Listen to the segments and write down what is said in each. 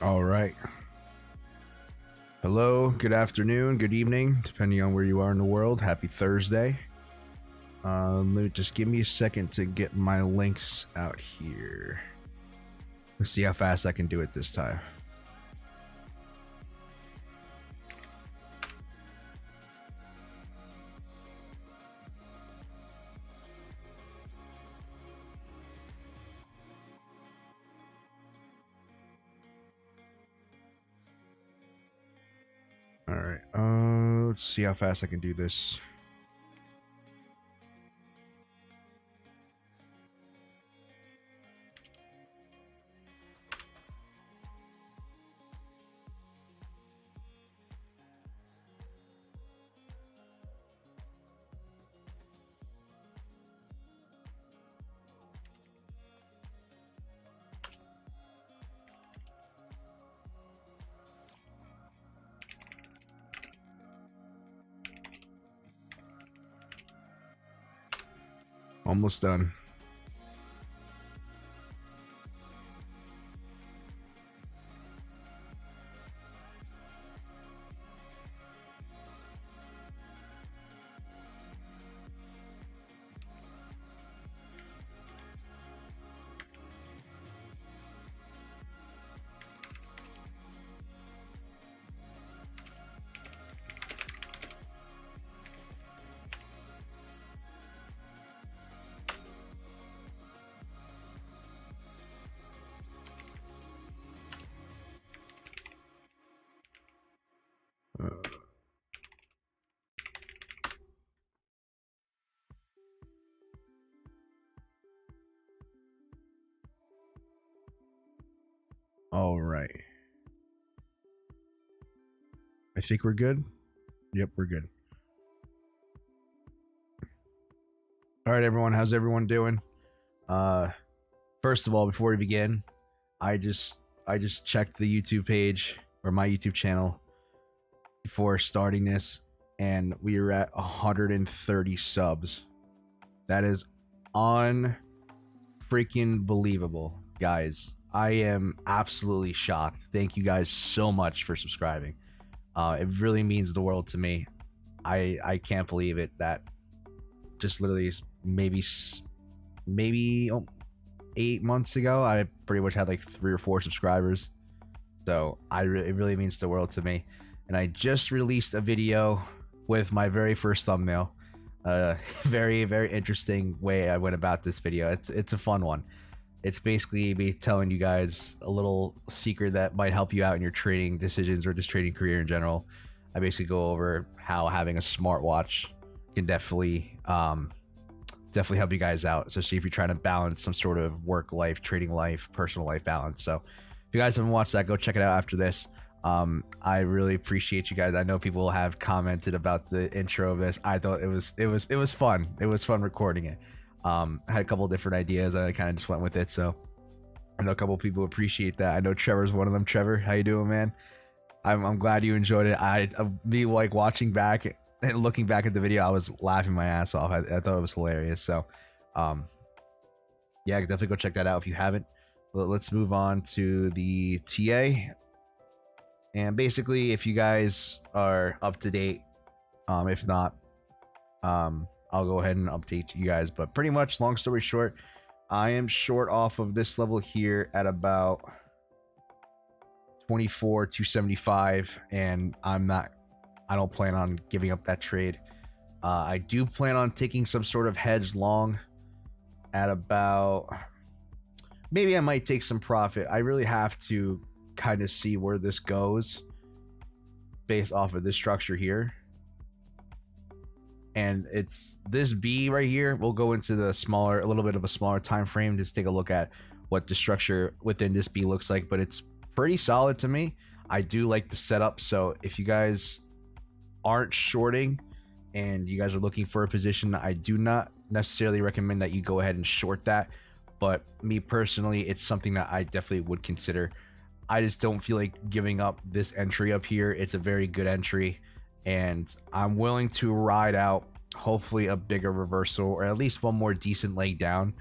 All right. Hello, good afternoon, good evening, depending on where you are in the world. Happy Thursday. Just give me a second to get my links out here. Let's see how fast I can do it this time. All right, let's see how fast I can do this. Almost done. All right. I think we're good. Yep, we're good. All right, everyone. How's everyone doing? First of all, before we begin, I just checked the YouTube page or my YouTube channel before starting this, and we are at 130 subs. That is freaking believable, guys. I am absolutely shocked. Thank you guys so much for subscribing. It really means the world to me. I can't believe it that just literally maybe 8 months ago I pretty much had like 3 or 4 subscribers. So it really means the world to me. And I just released a video with my very first thumbnail. Very, very interesting way I went about this video. It's a fun one. It's basically me telling you guys a little secret that might help you out in your trading decisions or just trading career in general. I basically go over how having a smartwatch can definitely help you guys out, especially if you're trying to balance some sort of work life, trading life, personal life balance. So if you guys haven't watched that, go check it out after this. I really appreciate you guys. I know people have commented about the intro of this. I thought it was fun. It was fun recording it. I had a couple of different ideas and I kind of just went with it. So I know a couple of people appreciate that. I know Trevor's one of them. Trevor, how you doing, man? I'm glad you enjoyed it. Me like watching back and looking back at the video, I was laughing my ass off. I thought it was hilarious. So yeah, definitely go check that out if you haven't. But let's move on to the TA. And basically, if you guys are up to date, if not, I'll go ahead and update you guys. But pretty much, long story short, I am short off of this level here at about 24,275, and I don't plan on giving up that trade. I do plan on taking some sort of hedge long at about, maybe I might take some profit. I really have to kind of see where this goes based off of this structure here. And it's this B right here. We'll go into the a little bit of a smaller time frame, just take a look at what the structure within this B looks like. But it's pretty solid to me. I do like the setup. So if you guys aren't shorting and you guys are looking for a position, I do not necessarily recommend that you go ahead and short that. But me personally, it's something that I definitely would consider. I just don't feel like giving up this entry up here. It's a very good entry, and I'm willing to ride out hopefully a bigger reversal or at least one more decent leg down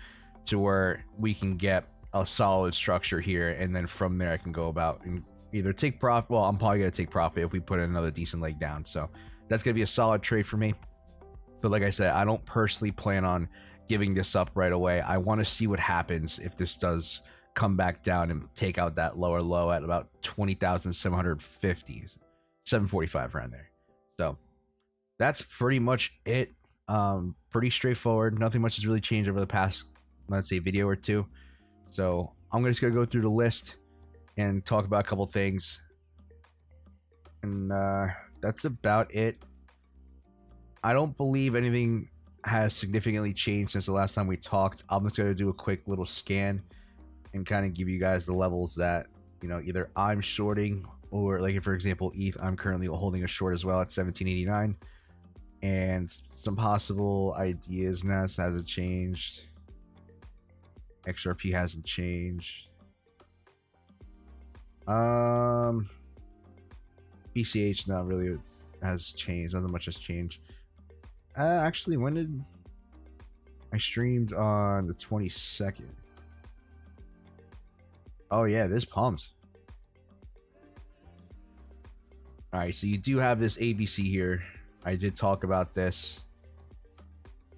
to where we can get a solid structure here, and then from there I can go about and either take profit. Well, I'm probably gonna take profit if we put in another decent leg down. So that's gonna be a solid trade for me. But like I said, I don't personally plan on giving this up right away. I want to see what happens if this does come back down and take out that lower low at about 20,750, 745 around there. So that's pretty much it. Pretty straightforward. Nothing much has really changed over the past, let's say, video or two. So I'm just gonna go through the list and talk about a couple things, and that's about it. I don't believe anything has significantly changed since the last time we talked. I'm just gonna do a quick little scan and kind of give you guys the levels that, you know, either I'm shorting, or like, for example, ETH, I'm currently holding a short as well at 1789, and some possible ideas. NAS hasn't changed, XRP hasn't changed, BCH not really has changed, nothing much has changed. Actually, when did I streamed? On the 22nd. Oh yeah, this pumps. All right, so you do have this ABC here. I did talk about this.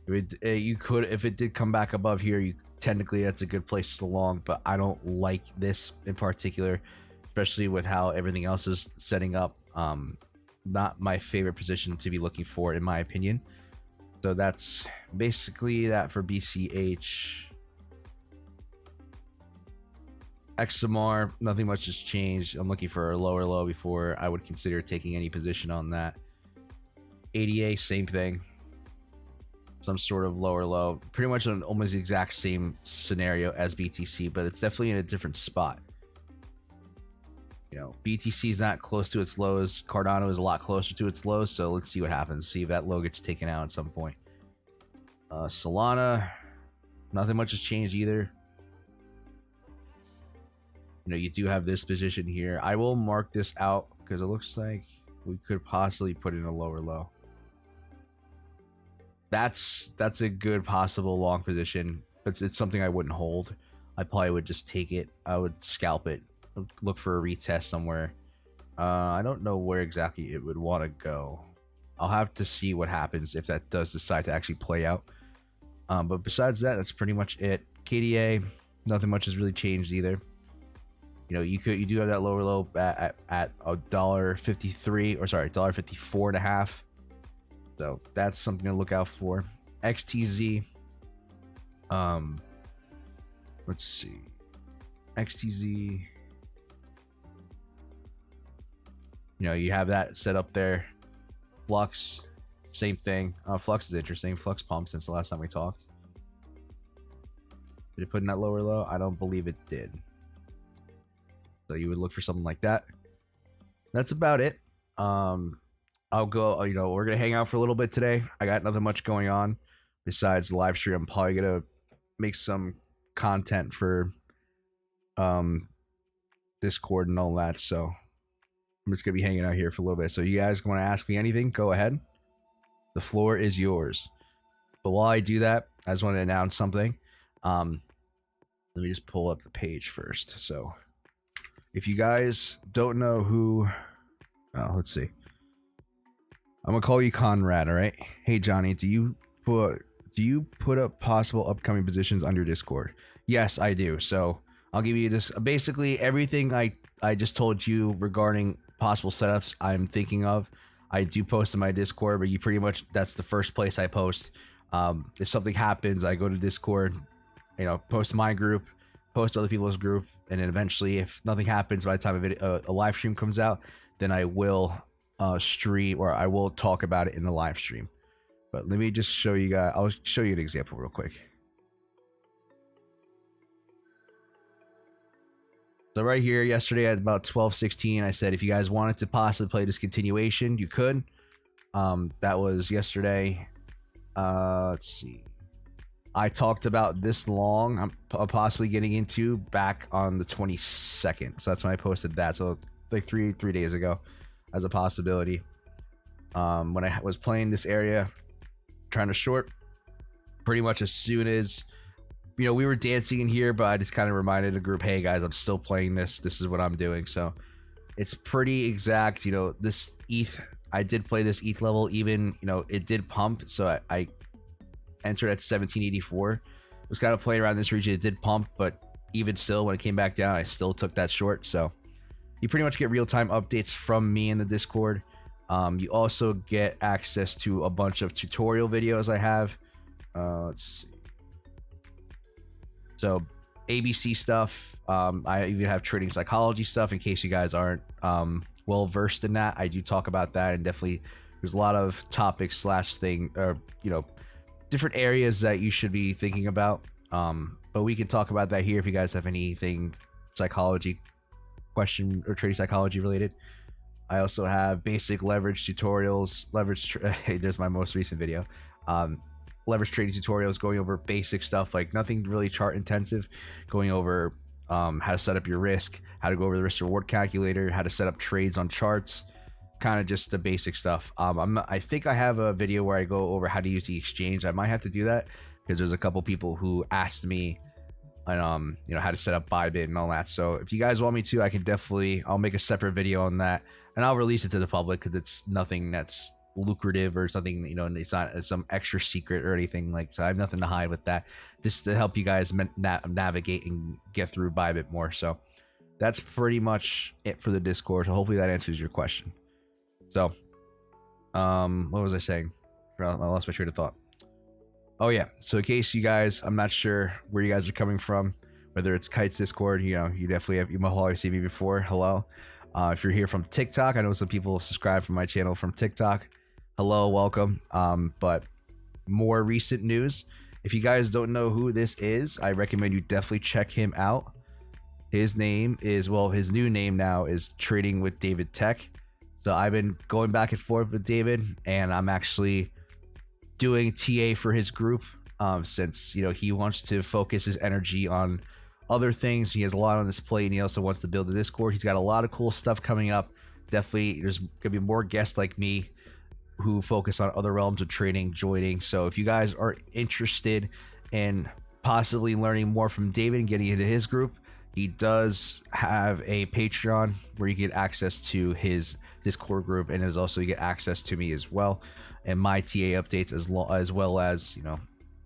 You could, if it did come back above here, you technically that's a good place to long, but I don't like this in particular, especially with how everything else is setting up. Not my favorite position to be looking for, in my opinion. So that's basically that for BCH. XMR, nothing much has changed. I'm looking for a lower low before I would consider taking any position on that. ADA, same thing. Some sort of lower low. Pretty much an almost the exact same scenario as BTC, but it's definitely in a different spot. You know, BTC is not close to its lows. Cardano is a lot closer to its lows, so let's see what happens. See if that low gets taken out at some point. Solana, nothing much has changed either. You know, you do have this position here. I will mark this out because it looks like we could possibly put in a lower low. That's a good possible long position, but it's something I wouldn't hold. I probably would just take it. I would scalp it. Look for a retest somewhere. I don't know where exactly it would want to go. I'll have to see what happens if that does decide to actually play out. But besides that, that's pretty much it. KDA, nothing much has really changed either. You know, you do have that lower low at $1.53, or sorry, $1.54.5. So that's something to look out for. XTZ. Let's see. XTZ. You know, you have that set up there. Flux, same thing. Flux is interesting. Flux pumped since the last time we talked. Did it put in that lower low? I don't believe it did. So you would look for something like that. That's about it. I'll go, you know, we're going to hang out for a little bit today. I got nothing much going on besides the live stream. I'm probably going to make some content for Discord and all that. So I'm just going to be hanging out here for a little bit. So you guys want to ask me anything, go ahead. The floor is yours. But while I do that, I just want to announce something. Let me just pull up the page first. So if you guys don't know who, let's see. I'm gonna call you Conrad, all right? Hey Johnny, do you put up possible upcoming positions on your Discord? Yes, I do. So I'll give you this basically everything I just told you regarding possible setups I'm thinking of. I do post in my Discord, but you pretty much, that's the first place I post. If something happens, I go to Discord, you know, post my group, post other people's group, and then eventually, if nothing happens by the time a live stream comes out, then I will stream, or I will talk about it in the live stream. But let me just show you guys. I'll show you an example real quick. So right here, yesterday at about 12:16, I said if you guys wanted to possibly play this continuation, you could. That was yesterday. Let's see. I talked about this long. I'm possibly getting into back on the 22nd. So that's when I posted that. So like three days ago, as a possibility. When I was playing this area, trying to short, pretty much as soon as, you know, we were dancing in here, but I just kind of reminded the group, hey guys, I'm still playing this. This is what I'm doing. So it's pretty exact. You know, this ETH, I did play this ETH level, even, you know, it did pump. So I entered at 1784. Was kind of playing around this region. It did pump, but even still, when it came back down, I still took that short. So you pretty much get real-time updates from me in the Discord. You also get access to a bunch of tutorial videos I have. Let's see. So ABC stuff. I even have trading psychology stuff in case you guys aren't well versed in that. I do talk about that, and definitely there's a lot of topics slash thing, or you know, different areas that you should be thinking about. But we can talk about that here if you guys have anything psychology question or trading psychology related. I also have basic leverage tutorials. Hey, there's my most recent video. Leverage trading tutorials, going over basic stuff, like nothing really chart intensive, going over how to set up your risk, how to go over the risk reward calculator, how to set up trades on charts, kind of just the basic stuff. I think I have a video where I go over how to use the exchange. I might have to do that because there's a couple people who asked me on you know, how to set up Bybit and all that. So if you guys want me to, I can definitely, I'll make a separate video on that, and I'll release it to the public because it's nothing that's lucrative or something, you know, and it's not some extra secret or anything like. So I have nothing to hide with that, just to help you guys navigate and get through Bybit more. So that's pretty much it for the Discord. So hopefully that answers your question. So what was I saying? I lost my train of thought. Oh yeah, so in case you guys, I'm not sure where you guys are coming from, whether it's Kite's Discord, you know, you definitely have, you might always see me before. Hello. If you're here from TikTok, I know some people subscribe from my channel from TikTok. Hello, welcome. But more recent news, if you guys don't know who this is, I recommend you definitely check him out. His name is, well, his new name now is Trading with David Tech. So I've been going back and forth with David, and I'm actually doing TA for his group, since, you know, he wants to focus his energy on other things. He has a lot on his plate, and he also wants to build a Discord. He's got a lot of cool stuff coming up. Definitely, there's gonna be more guests like me who focus on other realms of trading joining. So if you guys are interested in possibly learning more from David and getting into his group, he does have a Patreon where you get access to his Discord group, and there's also, you get access to me as well, and my TA updates, as well as, you know,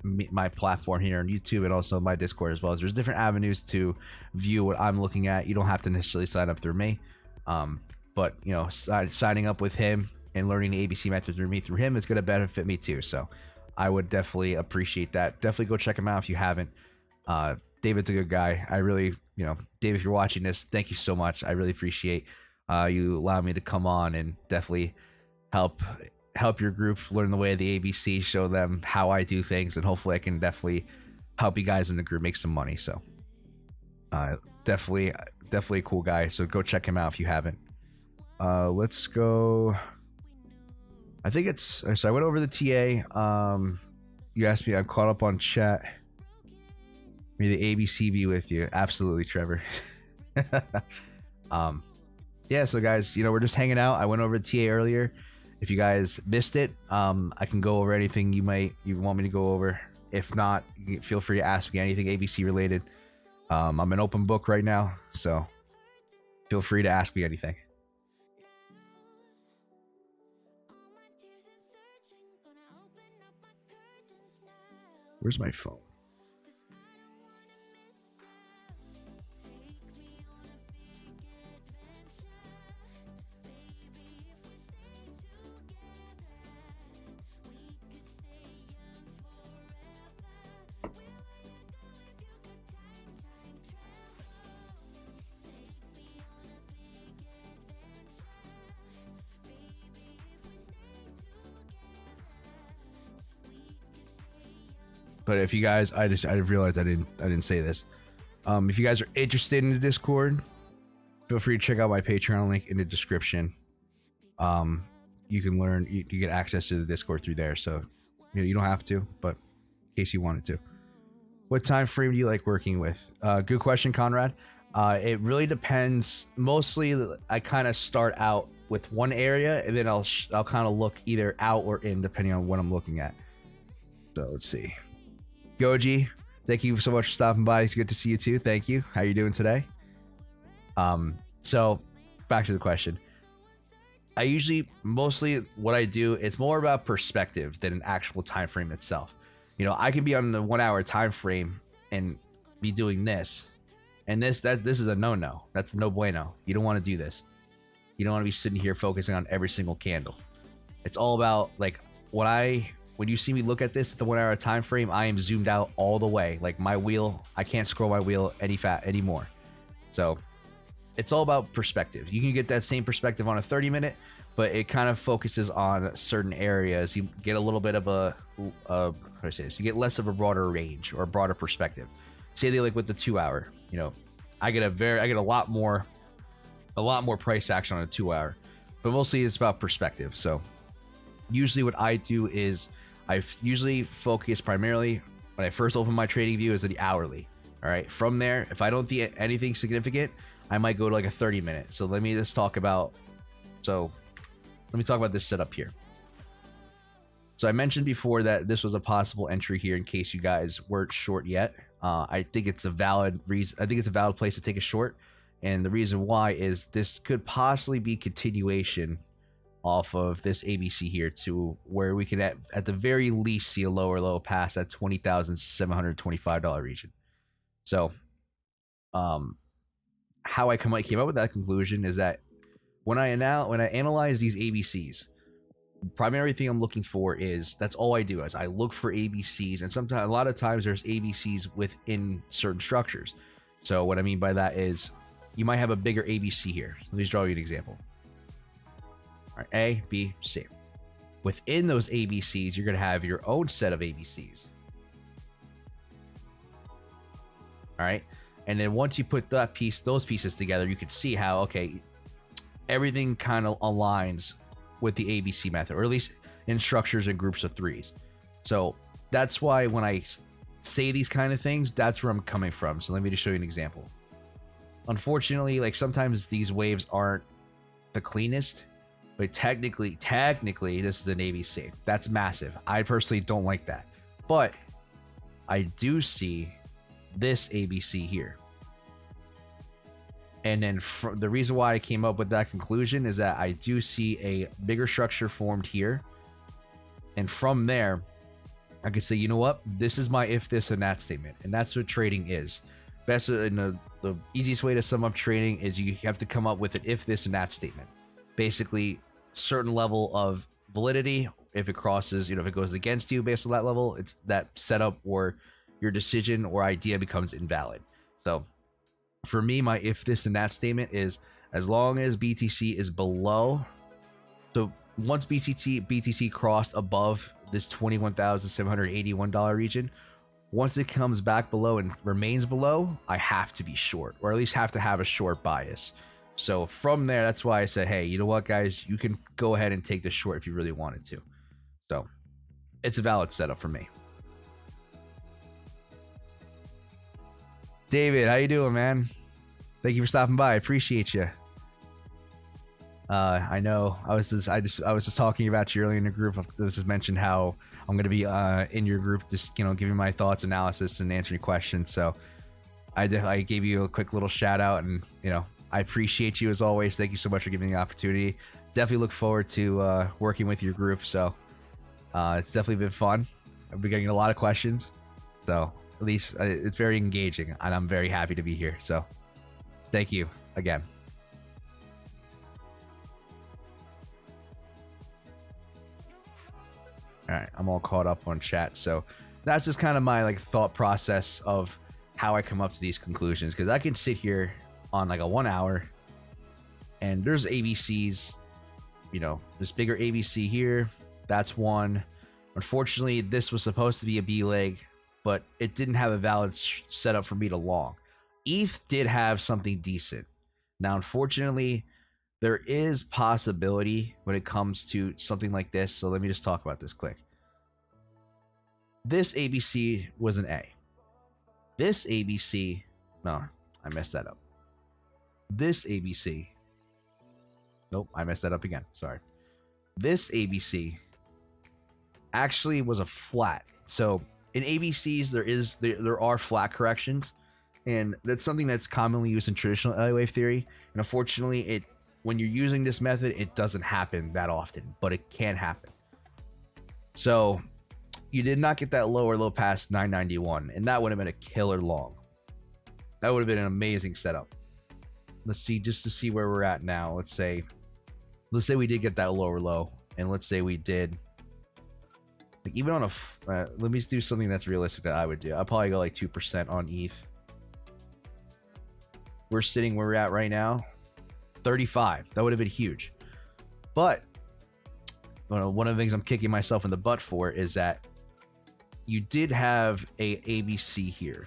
my platform here on YouTube, and also my Discord as well. There's different avenues to view what I'm looking at. You don't have to necessarily sign up through me, but you know, signing up with him and learning the ABC method through him is going to benefit me too. So I would definitely appreciate that. Definitely go check him out if you haven't. David's a good guy. I really, you know, Dave, if you're watching this, thank you so much. I really appreciate you allowing me to come on and definitely help your group learn the way of the ABC, show them how I do things, and hopefully I can definitely help you guys in the group make some money. So definitely a cool guy. So go check him out if you haven't. Let's go. I think it's, so I went over the TA. You asked me, I'm caught up on chat. May the ABC be with you. Absolutely, Trevor. Yeah, so guys, you know, we're just hanging out. I went over the TA earlier. If you guys missed it, I can go over anything you want me to go over. If not, feel free to ask me anything ABC related. I'm an open book right now, so feel free to ask me anything. Where's my phone? But if you guys, I realized I didn't say this. If you guys are interested in the Discord, feel free to check out my Patreon link in the description. You can learn, you get access to the Discord through there. So, you know, you don't have to, but in case you wanted to. What time frame do you like working with? Good question, Conrad. It really depends. Mostly, I kind of start out with one area, and then I'll kind of look either out or in, depending on what I'm looking at. So let's see. Goji, thank you so much for stopping by. It's good to see you too. Thank you. How you doing today? So back to the question. I usually, mostly what I do, it's more about perspective than an actual time frame itself. You know, I can be on the 1 hour time frame and be doing this, and this is a no-no. That's no bueno. You don't want to do this. You don't want to be sitting here focusing on every single candle. It's all about, like, when you see me look at this at the 1 hour time frame, I am zoomed out all the way. Like, my wheel, I can't scroll my wheel anymore. So it's all about perspective. You can get that same perspective on a 30-minute, but it kind of focuses on certain areas. You get a little bit of how do I say this? You get less of a broader range or a broader perspective. Say they like with the 2 hour, you know, I get a lot more price action on a 2 hour, but mostly it's about perspective. So usually what I do is I usually focus primarily when I first open my trading view is the hourly. All right. From there, if I don't see anything significant, I might go to like a 30-minute. So let me talk about this setup here. So I mentioned before that this was a possible entry here in case you guys weren't short yet. I think it's a valid reason. I think it's a valid place to take a short. And the reason why is this could possibly be continuation off of this ABC here to where we can at the very least see a lower low past that $20,725 region. So how I came up with that conclusion is that when I analyze these ABCs, primary thing I'm looking for is, that's all I do is I look for ABCs, and sometimes, a lot of times, there's ABCs within certain structures. So what I mean by that is you might have a bigger ABC here. Let me just draw you an example. All right, A, B, C. Within those ABCs, you're going to have your own set of ABCs. All right. And then once you put those pieces together, you can see how, okay, everything kind of aligns with the ABC method, or at least in structures and groups of threes. So that's why when I say these kind of things, that's where I'm coming from. So let me just show you an example. Unfortunately, like, sometimes these waves aren't the cleanest, but technically, this is an ABC. That's massive. I personally don't like that. But I do see this ABC here. And then the reason why I came up with that conclusion is that I do see a bigger structure formed here. And from there, I could say, you know what? This is my if this and that statement. And that's what trading is. Best, the easiest way to sum up trading is you have to come up with an if this and that statement. Basically, certain level of validity. If it crosses, you know, if it goes against you based on that level, it's that setup or your decision or idea becomes invalid. So for me, my if this and that statement is, as long as BTC is below, so once BTC crossed above this $21,781 region, once it comes back below and remains below, I have to be short, or at least have to have a short bias. So from there, that's why I said, hey, you know what, guys, you can go ahead and take the short if you really wanted to. So it's a valid setup for me. David, how you doing, man? Thank you for stopping by. I appreciate you. I know I was just talking about you earlier in the group. I was just mentioned how I'm going to be in your group, just, you know, giving my thoughts, analysis, and answering questions. So I gave you a quick little shout out, and, you know, I appreciate you as always. Thank you so much for giving me the opportunity. Definitely look forward to working with your group. So it's definitely been fun. I've been getting a lot of questions. So at least it's very engaging, and I'm very happy to be here. So thank you again. All right, I'm all caught up on chat. So that's just kind of my like thought process of how I come up to these conclusions, because I can sit here on like a 1 hour and there's ABCs, you know, this bigger ABC here. That's one. Unfortunately, this was supposed to be a B leg, but it didn't have a valid setup for me to long. ETH did have something decent. Now, unfortunately, there is possibility when it comes to something like this. So let me just talk about this quick. This ABC was an A. This ABC, no, I messed that up. This ABC, nope, I messed that up again. Sorry. This ABC actually was a flat. So in ABCs, there are flat corrections, and that's something that's commonly used in traditional LA wave theory. And unfortunately, when you're using this method, it doesn't happen that often, but it can happen. So you did not get that lower low past 991, and that would have been a killer long. That would have been an amazing setup. Let's see, just to see where we're at now. Let's say we did get that lower low, and let's say we did, like, even on a let me do something that's realistic that I would do. I'll probably go like 2% on ETH. We're sitting where we're at right now, 35. That would have been huge. But one of the things I'm kicking myself in the butt for is that you did have a ABC here.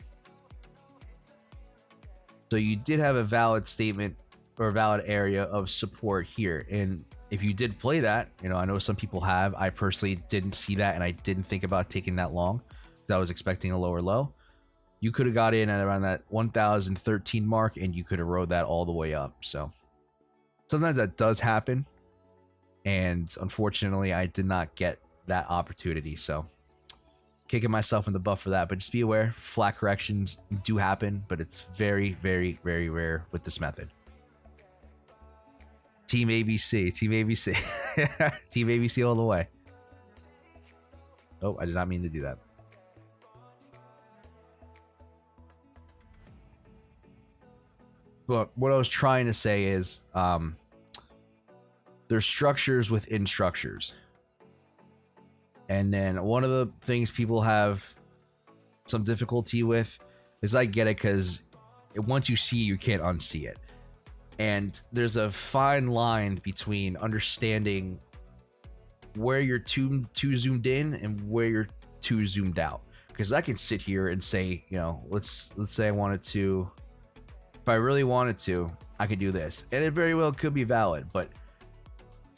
So you did have a valid statement or a valid area of support here. And if you did play that, you know, I know some people have. I personally didn't see that, and I didn't think about taking that long. I was expecting a lower low. You could have got in at around that 1013 mark, and you could have rode that all the way up. So sometimes that does happen, and unfortunately I did not get that opportunity. So kicking myself in the butt for that. But just be aware, flat corrections do happen, but it's very, very, very rare with this method. Team ABC, Team ABC. Team ABC all the way. Oh, I did not mean to do that. But what I was trying to say is there's structures within structures. And then one of the things people have some difficulty with is, I get it, because once you see, you can't unsee it. And there's a fine line between understanding where you're too zoomed in and where you're too zoomed out. Because I can sit here and say, you know, let's say I wanted to, if I really wanted to, I could do this, and it very well could be valid. But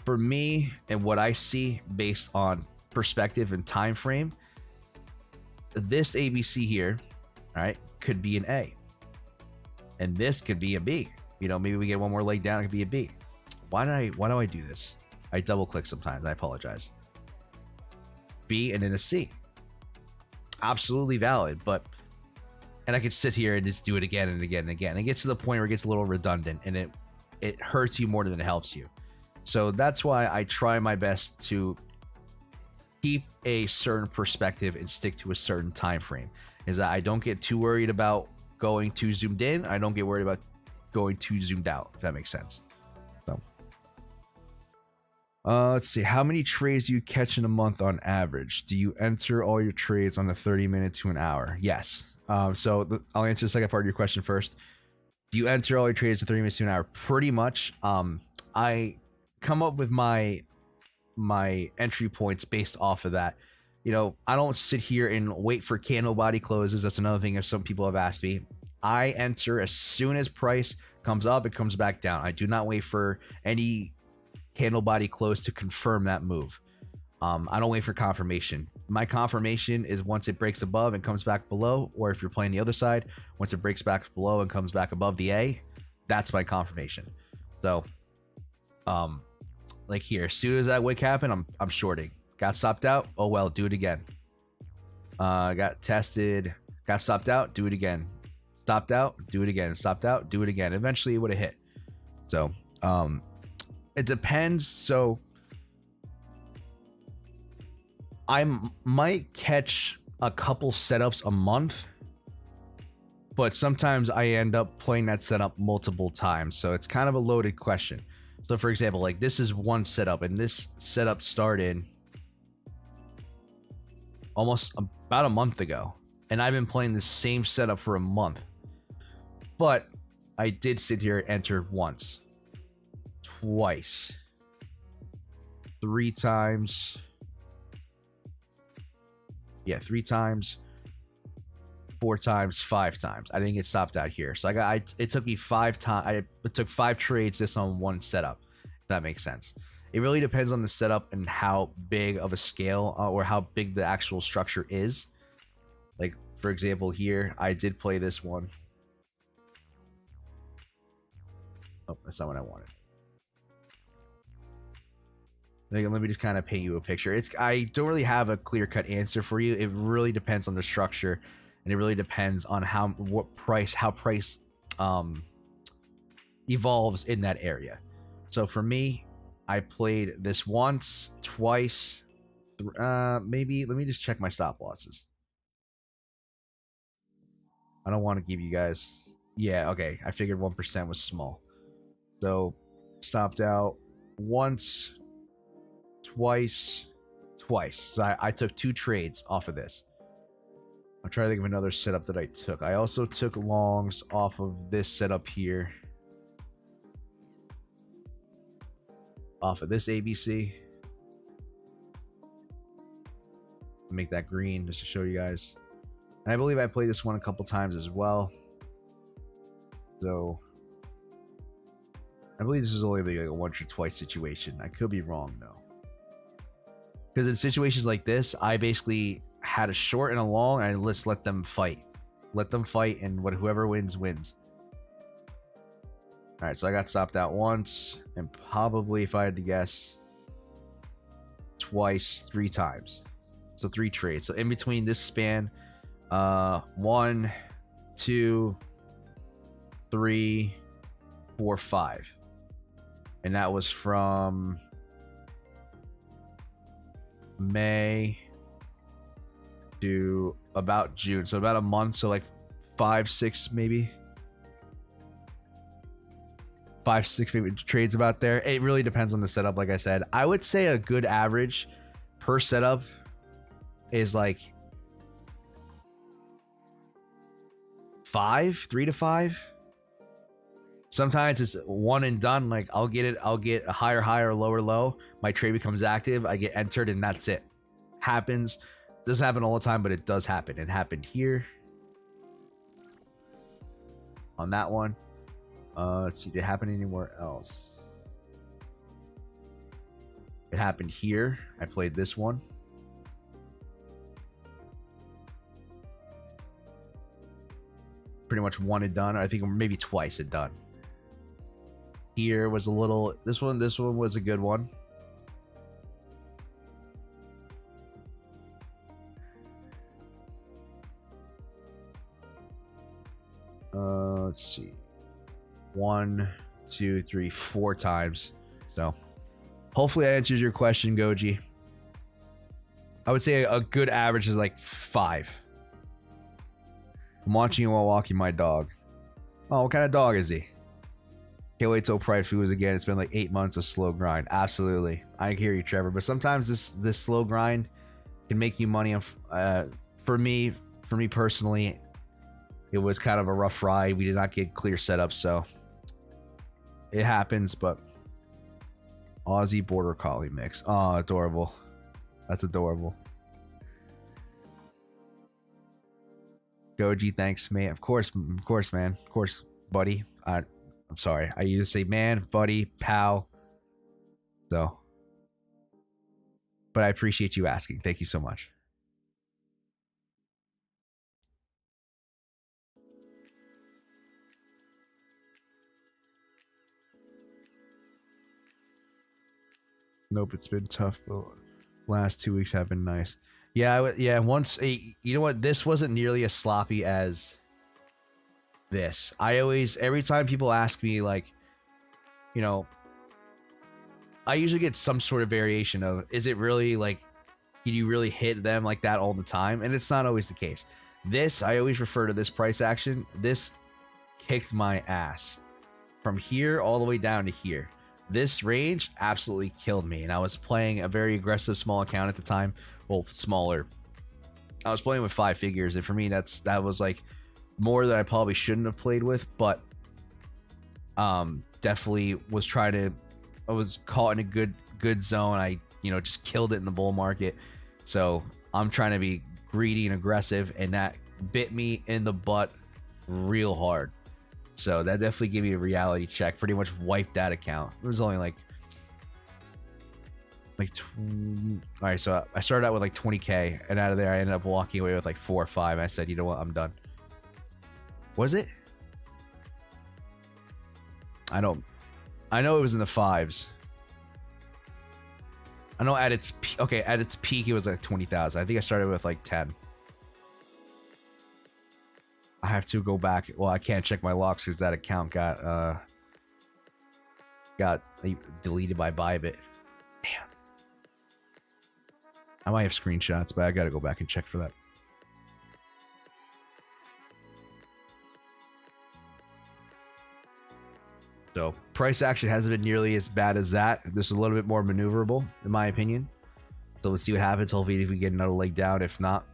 for me and what I see based on perspective and time frame, this ABC here, all right, could be an A, and this could be a B. You know, maybe we get one more leg down, it could be a B. Why do I do this? I double click sometimes. I apologize. B and then a C. Absolutely valid, but. And I could sit here and just do it again and again and again. It gets to the point where it gets a little redundant, and it hurts you more than it helps you. So that's why I try my best to keep a certain perspective and stick to a certain time frame. Is that I don't get too worried about going too zoomed in. I don't get worried about going too zoomed out, if that makes sense. So let's see. How many trades do you catch in a month on average? Do you enter all your trades on the 30-minute to an hour? Yes. So I'll answer the second part of your question first. Do you enter all your trades in 30 minutes to an hour? Pretty much. I come up with my entry points based off of that. You know, I don't sit here and wait for candle body closes. That's another thing that some people have asked me. I enter as soon as price comes up, it comes back down. I do not wait for any candle body close to confirm that move. I don't wait for confirmation. My confirmation is once it breaks above and comes back below, or if you're playing the other side, once it breaks back below and comes back above the A, that's my confirmation. So, like here, as soon as that wick happened, I'm shorting. Got stopped out. Oh well, do it again. Got tested. Got stopped out. Do it again. Stopped out. Do it again. Stopped out. Do it again. Eventually, it would have hit. So, it depends. So. I might catch a couple setups a month, but sometimes I end up playing that setup multiple times. So it's kind of a loaded question. So for example, like this is one setup, and this setup started almost about a month ago, and I've been playing the same setup for a month. But I did sit here and enter once, twice, 3 times. Yeah, 3 times, 4 times, 5 times. I didn't get stopped out here. So it took me 5 times. It took 5 trades just on one setup, if that makes sense. It really depends on the setup and how big of a scale or how big the actual structure is. Like, for example, here, I did play this one. Oh, that's not what I wanted. Let me just kind of paint you a picture. I don't really have a clear-cut answer for you. It really depends on the structure, and it really depends on how price evolves in that area. So for me, I played this once, twice, maybe. Let me just check my stop losses. I don't want to give you guys. Yeah, okay. I figured 1% was small. So stopped out once, twice, twice. So I took 2 trades off of this. I'm trying to think of another setup that I took. I also took longs off of this setup here. Off of this ABC. Make that green just to show you guys. And I believe I played this one a couple times as well. So I believe this is only like a once or twice situation. I could be wrong though. Because in situations like this, I basically had a short and a long, and I just let them fight. Let them fight, and whoever wins, wins. Alright, so I got stopped out once, and probably, if I had to guess, twice, 3 times. So 3 trades. So in between this span, 1, 2, 3, 4, 5. And that was from May to about June. So about a month. So like 5, 6 maybe. 5, 6 maybe trades about there. It really depends on the setup. Like I said, I would say a good average per setup is like 3 to 5. Sometimes it's one and done. Like I'll get a higher high or lower low. My trade becomes active. I get entered, and that's it. Happens. Doesn't happen all the time, but it does happen. It happened here on that one. Let's see. Did it happen anywhere else? It happened here. I played this one. Pretty much one and done. I think maybe twice it done. Here was a little. This one was a good one. Let's see. 1, 2, 3, 4 times. So hopefully that answers your question, Goji. I would say a good average is like 5. I'm watching you while walking my dog. Oh, what kind of dog is he? Can't wait till Pride Foods again. It's been like 8 months of slow grind. Absolutely. I hear you, Trevor. But sometimes this slow grind can make you money. For me personally, it was kind of a rough ride. We did not get clear setup, so it happens. But Aussie Border Collie mix. Oh, adorable. That's adorable. Goji, thanks, mate. Of course, man. Of course, buddy. I'm sorry. I either say man, buddy, pal. So, but I appreciate you asking. Thank you so much. Nope, it's been tough, but last 2 weeks have been nice. Yeah, once you know what, this wasn't nearly as sloppy as this. Every time people ask me, like, you know, I usually get some sort of variation of, is it really like, can you really hit them like that all the time? And it's not always the case. This, I always refer to this price action. This kicked my ass from here all the way down to here. This range absolutely killed me, and I was playing a very aggressive small account at the time. Well, smaller. I was playing with 5 figures, and for me, that was like more that I probably shouldn't have played with, but definitely was trying to. I was caught in a good zone. I just killed it in the bull market, so I'm trying to be greedy and aggressive, and that bit me in the butt real hard. So that definitely gave me a reality check. Pretty much wiped that account. It was only like all right. So I started out with like 20K, and out of there I ended up walking away with like 4 or 5. I said, you know what, I'm done. Was it? I know it was in the 5s. I know at its peak it was like 20,000. I think I started with like 10. I have to go back. Well, I can't check my locks because that account got got deleted by Bybit. Damn. I might have screenshots, but I gotta go back and check for that. So price action hasn't been nearly as bad as that. This is a little bit more maneuverable, in my opinion. So let's see what happens. Hopefully, if we get another leg down, if not,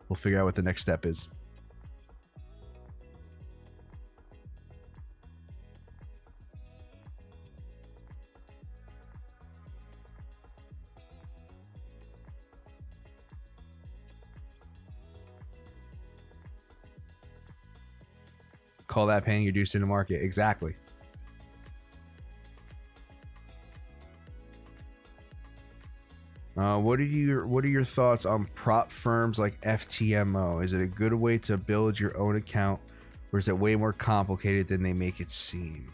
we'll figure out what the next step is. Call that paying your dues in the market. Exactly. What are your thoughts on prop firms like FTMO? Is it a good way to build your own account, or is it way more complicated than they make it seem?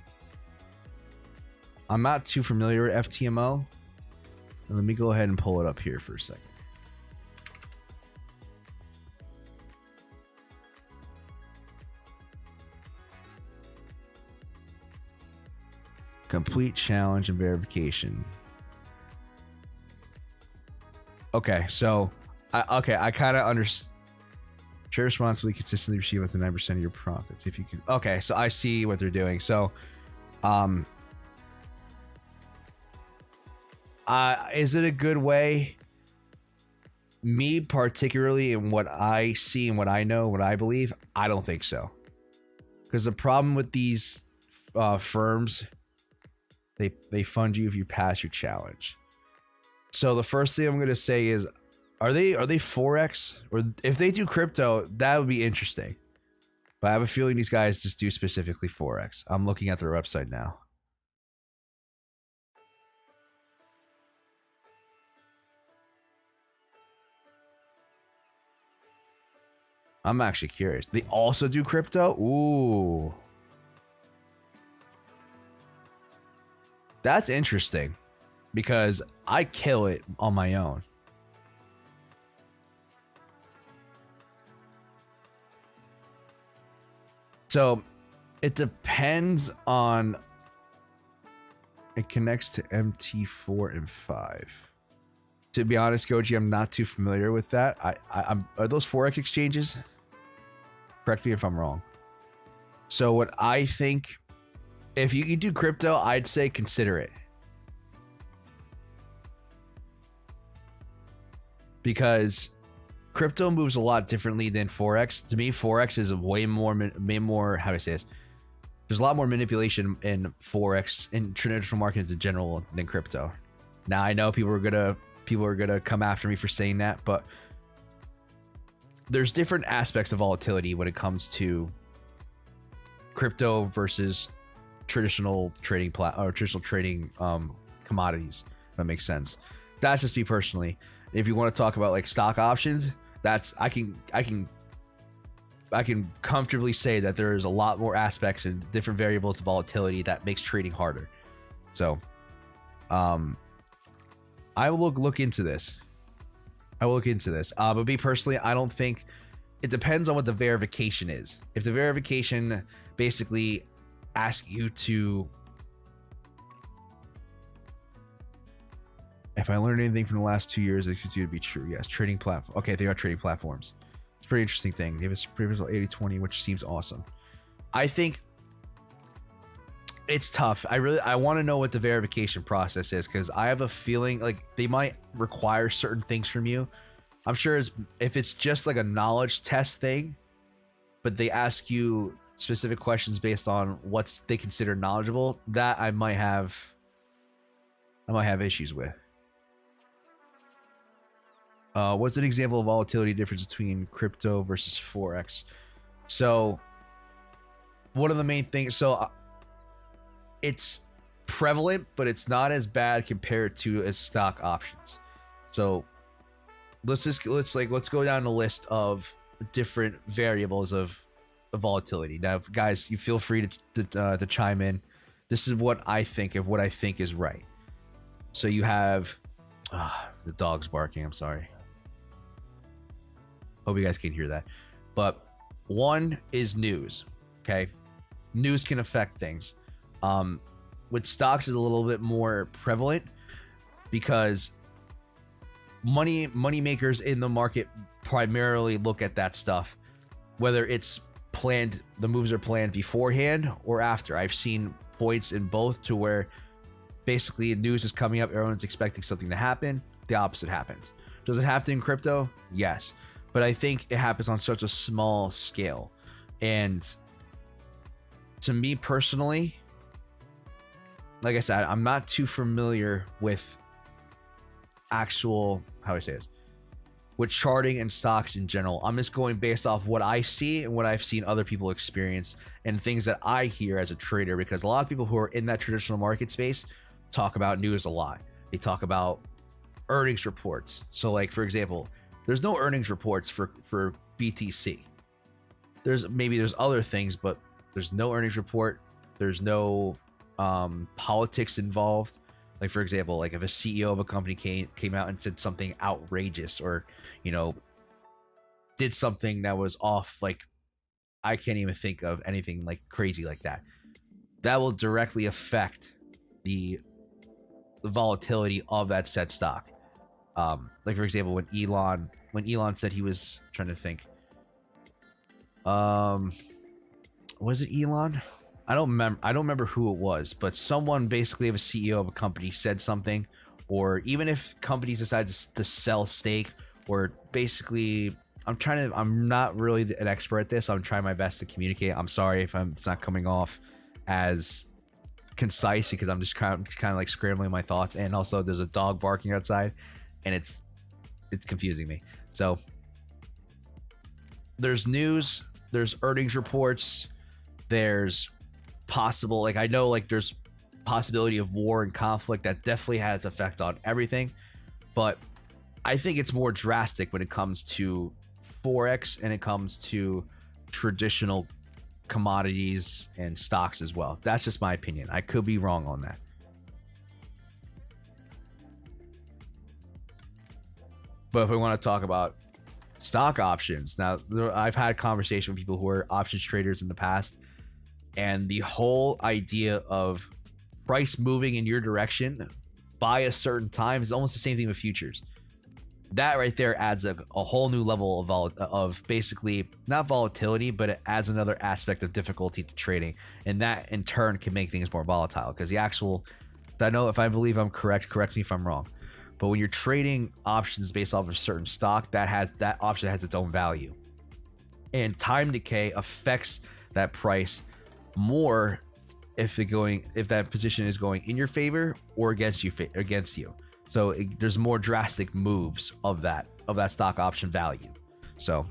I'm not too familiar with FTMO. Let me go ahead and pull it up here for a second. Complete challenge and verification. Okay, so I kind of understand. Share responsibly, consistently receive up to 9% of your profits if you can. Okay, so I see what they're doing. So, is it a good way? Me particularly, in what I see and what I know, what I believe, I don't think so. Because the problem with these firms, they fund you if you pass your challenge. So the first thing I'm going to say is, are they Forex? Or if they do crypto, that would be interesting. But I have a feeling these guys just do specifically Forex. I'm looking at their website now. I'm actually curious. They also do crypto? Ooh. That's interesting. Because I kill it on my own. So it depends on. It connects to MT4 and 5. To be honest, Goji, I'm not too familiar with that. Are those Forex exchanges? Correct me if I'm wrong. So what I think, if you can do crypto, I'd say consider it. Because crypto moves a lot differently than Forex. To me, Forex is way more, how do I say this? There's a lot more manipulation in Forex, in traditional markets in general, than crypto. Now, I know people are gonna come after me for saying that, but there's different aspects of volatility when it comes to crypto versus traditional trading commodities. If that makes sense. That's just me personally. If you want to talk about like stock options, that's I can comfortably say that there is a lot more aspects and different variables of volatility that makes trading harder. So, I will look into this. But me personally, I don't think it depends on what the verification is. If the verification basically asks you to. If I learned anything from the last 2 years, it continues to be true. Yes, trading platform. Okay, they are trading platforms. It's a pretty interesting thing. They have a previous 80-20, which seems awesome. I think it's tough. I want to know what the verification process is, because I have a feeling like they might require certain things from you. I'm sure if it's just like a knowledge test thing, but they ask you specific questions based on what they consider knowledgeable, that I might have issues with. What's an example of volatility difference between crypto versus Forex? So one of the main things, it's prevalent, but it's not as bad compared to as stock options. So let's go down the list of different variables of volatility. Now, guys, you feel free to chime in. This is what I think is right. So you have the dog's barking. I'm sorry. Hope you guys can hear that. But one is news. Okay, news can affect things. with stocks is a little bit more prevalent because money makers in the market primarily look at that stuff, whether it's planned, the moves are planned beforehand or after. I've seen points in both to where basically news is coming up, everyone's expecting something to happen, the opposite happens. Does it happen in crypto? Yes, but I think it happens on such a small scale. And to me personally, like I said, I'm not too familiar with actual, how do I say this, with charting and stocks in general. I'm just going based off what I see and what I've seen other people experience and things that I hear as a trader, because a lot of people who are in that traditional market space talk about news a lot. They talk about earnings reports. So like, for example, there's no earnings reports for BTC. There's other things, but there's no earnings report. There's no politics involved. Like, for example, like if a CEO of a company came out and said something outrageous, or, you know, did something that was off, like I can't even think of anything like crazy like that, that will directly affect the volatility of that said stock. Like for example, when Elon said he was trying to think, was it Elon? I don't remember who it was, but someone basically of a CEO of a company said something, or even if companies decide to sell stake, or basically, I'm not really an expert at this. I'm trying my best to communicate. I'm sorry if it's not coming off as concise, because I'm just kind of like scrambling my thoughts, and also there's a dog barking outside and it's confusing me. So there's news, there's earnings reports, there's possible, like I know like there's possibility of war and conflict that definitely has effect on everything, but I think it's more drastic when it comes to forex and it comes to traditional commodities and stocks as well. That's just my opinion. I could be wrong on that. But if we want to talk about stock options, now I've had conversation with people who are options traders in the past, and the whole idea of price moving in your direction by a certain time is almost the same thing with futures. That right there adds a whole new level of basically not volatility, but it adds another aspect of difficulty to trading, and that in turn can make things more volatile. Because the actual, I know if I believe I'm correct me if I'm wrong, but when you're trading options based off of a certain stock, that option has its own value, and time decay affects that price more if that position is going in your favor or against you. So there's more drastic moves of that stock option value. So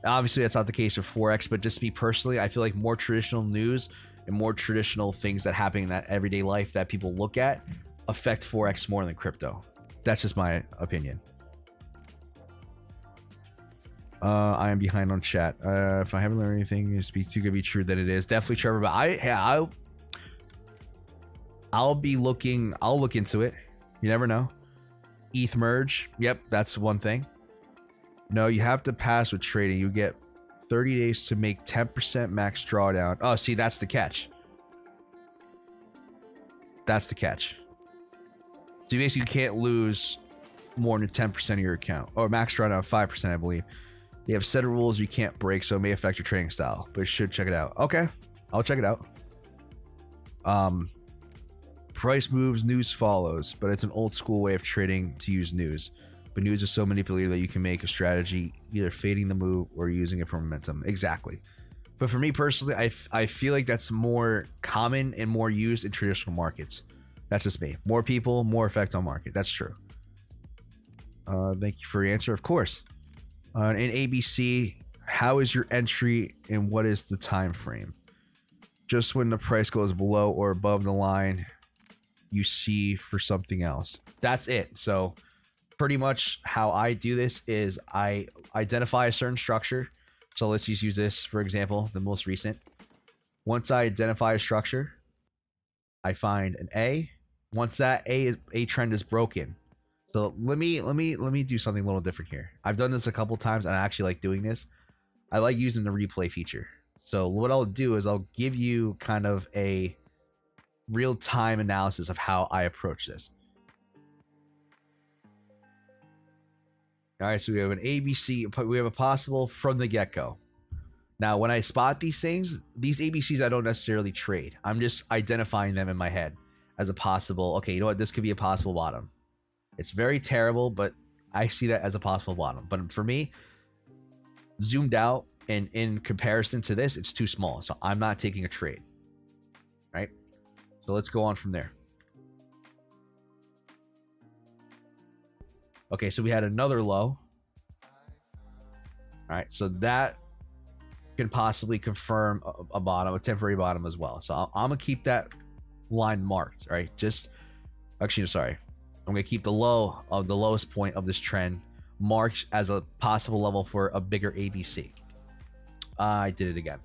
obviously that's not the case for forex, but just me personally, I feel like more traditional news and more traditional things that happen in that everyday life that people look at affect forex more than crypto. That's just my opinion. I am behind on chat. If I haven't learned anything, it's too good to be true that it is. Definitely, Trevor. But I'll look into it. You never know. ETH merge. Yep, that's one thing. No, you have to pass with trading. You get 30 days to make 10% max drawdown. Oh, see, that's the catch. That's the catch. So you basically can't lose more than 10% of your account, or max drawdown 5%, I believe. They have set of rules you can't break, so it may affect your trading style, but you should check it out. Okay, I'll check it out. Price moves, news follows, but it's an old school way of trading to use news. But news is so manipulated that you can make a strategy either fading the move or using it for momentum. Exactly. But for me personally, I feel like that's more common and more used in traditional markets. That's just me. More people, more effect on market. That's true. Thank you for your answer. Of course. In ABC, how is your entry and what is the time frame? Just when the price goes below or above the line you see for something else. That's it. So pretty much how I do this is I identify a certain structure. So let's just use this, for example, the most recent. Once I identify a structure, I find an A. Once that A trend is broken. So let me do something a little different here. I've done this a couple times and I actually like doing this. I like using the replay feature. So what I'll do is I'll give you kind of a real-time analysis of how I approach this. All right, so we have an ABC, we have a possible from the get-go. Now, when I spot these things, these ABCs I don't necessarily trade. I'm just identifying them in my head as a possible, okay, you know what, this could be a possible bottom. It's very terrible, but I see that as a possible bottom. But for me, zoomed out and in comparison to this, it's too small. So I'm not taking a trade, right? So let's go on from there. Okay, so we had another low. All right, so that can possibly confirm a bottom, a temporary bottom as well. So I'm gonna keep that line marked, right? Just actually, sorry, I'm gonna keep the low of the lowest point of this trend marked as a possible level for a bigger ABC. I did it again.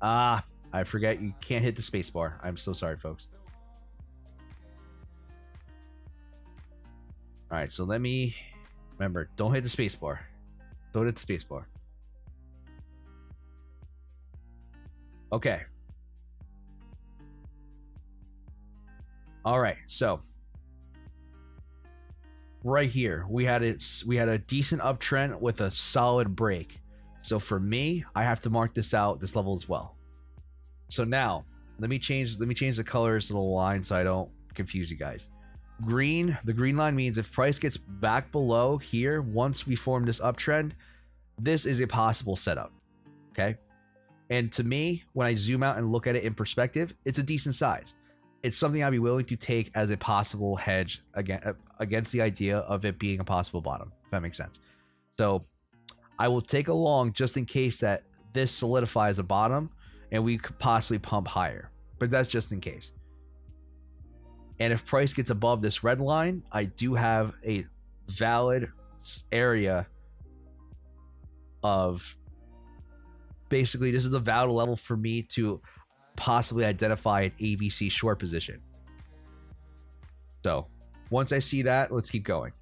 I forget you can't hit the space bar. I'm so sorry, folks. All right, so let me remember, don't hit the space bar. Don't hit the space bar. Okay. All right, so right here we had a decent uptrend with a solid break. So for me, I have to mark this out, this level as well. So now let me change the colors to the line so I don't confuse you guys. The green line means if price gets back below here, once we form this uptrend, this is a possible setup. Okay. And to me, when I zoom out and look at it in perspective, it's a decent size. It's something I'd be willing to take as a possible hedge against the idea of it being a possible bottom, if that makes sense. So I will take a long just in case that this solidifies a bottom and we could possibly pump higher, but that's just in case. And if price gets above this red line, I do have a valid area of basically this is a valid level for me to possibly identify an ABC short position. So once I see that, let's keep going.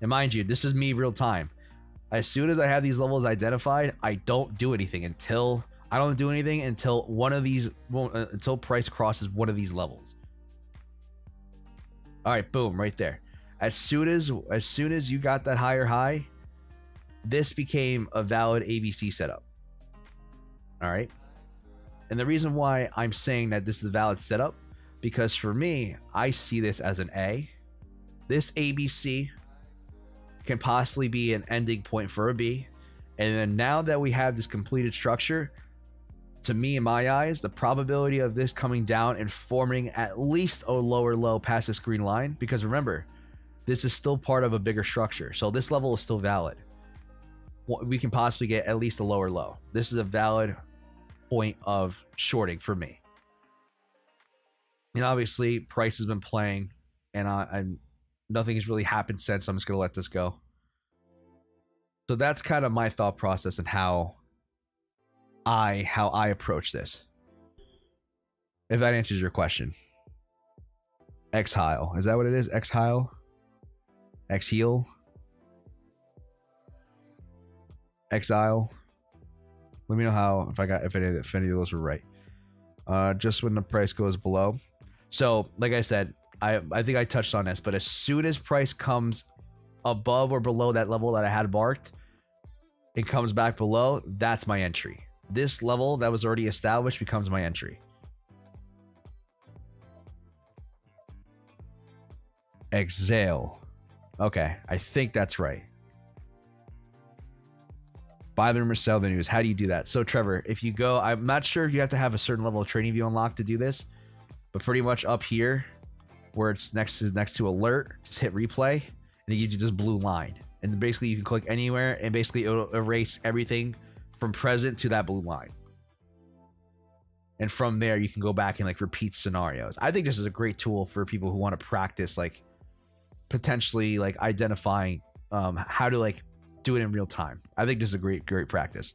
And mind you, this is me real time. As soon as I have these levels identified, I don't do anything until one of these, until price crosses one of these levels. All right, boom, right there. As soon as you got that higher high, this became a valid ABC setup. All right. And the reason why I'm saying that this is a valid setup, because for me, I see this as an A. This ABC can possibly be an ending point for a B. And then now that we have this completed structure, to me, in my eyes, the probability of this coming down and forming at least a lower low past this green line, because remember, this is still part of a bigger structure. So this level is still valid. We can possibly get at least a lower low. This is a valid point of shorting for me. And obviously, price has been playing, and nothing has really happened since. So I'm just gonna let this go. So that's kind of my thought process and how I approach this. If that answers your question. X-Heil. Is that what it is? X-Heil? X-Heal? Exile. Let me know how if any of those were right. Just when the price goes below. So, like I said, I think I touched on this, but as soon as price comes above or below that level that I had marked, it comes back below, that's my entry. This level that was already established becomes my entry. Exhale. Okay, I think that's right. Buy the rumors, sell the news. How do you do that? So Trevor, if you go, I'm not sure if you have to have a certain level of Tradingview unlocked to do this, but pretty much up here where it's next to alert, just hit replay and it gives you this blue line. And basically you can click anywhere and basically it'll erase everything from present to that blue line. And from there you can go back and like repeat scenarios. I think this is a great tool for people who want to practice like potentially like identifying how to like do it in real time. I think this is a great practice.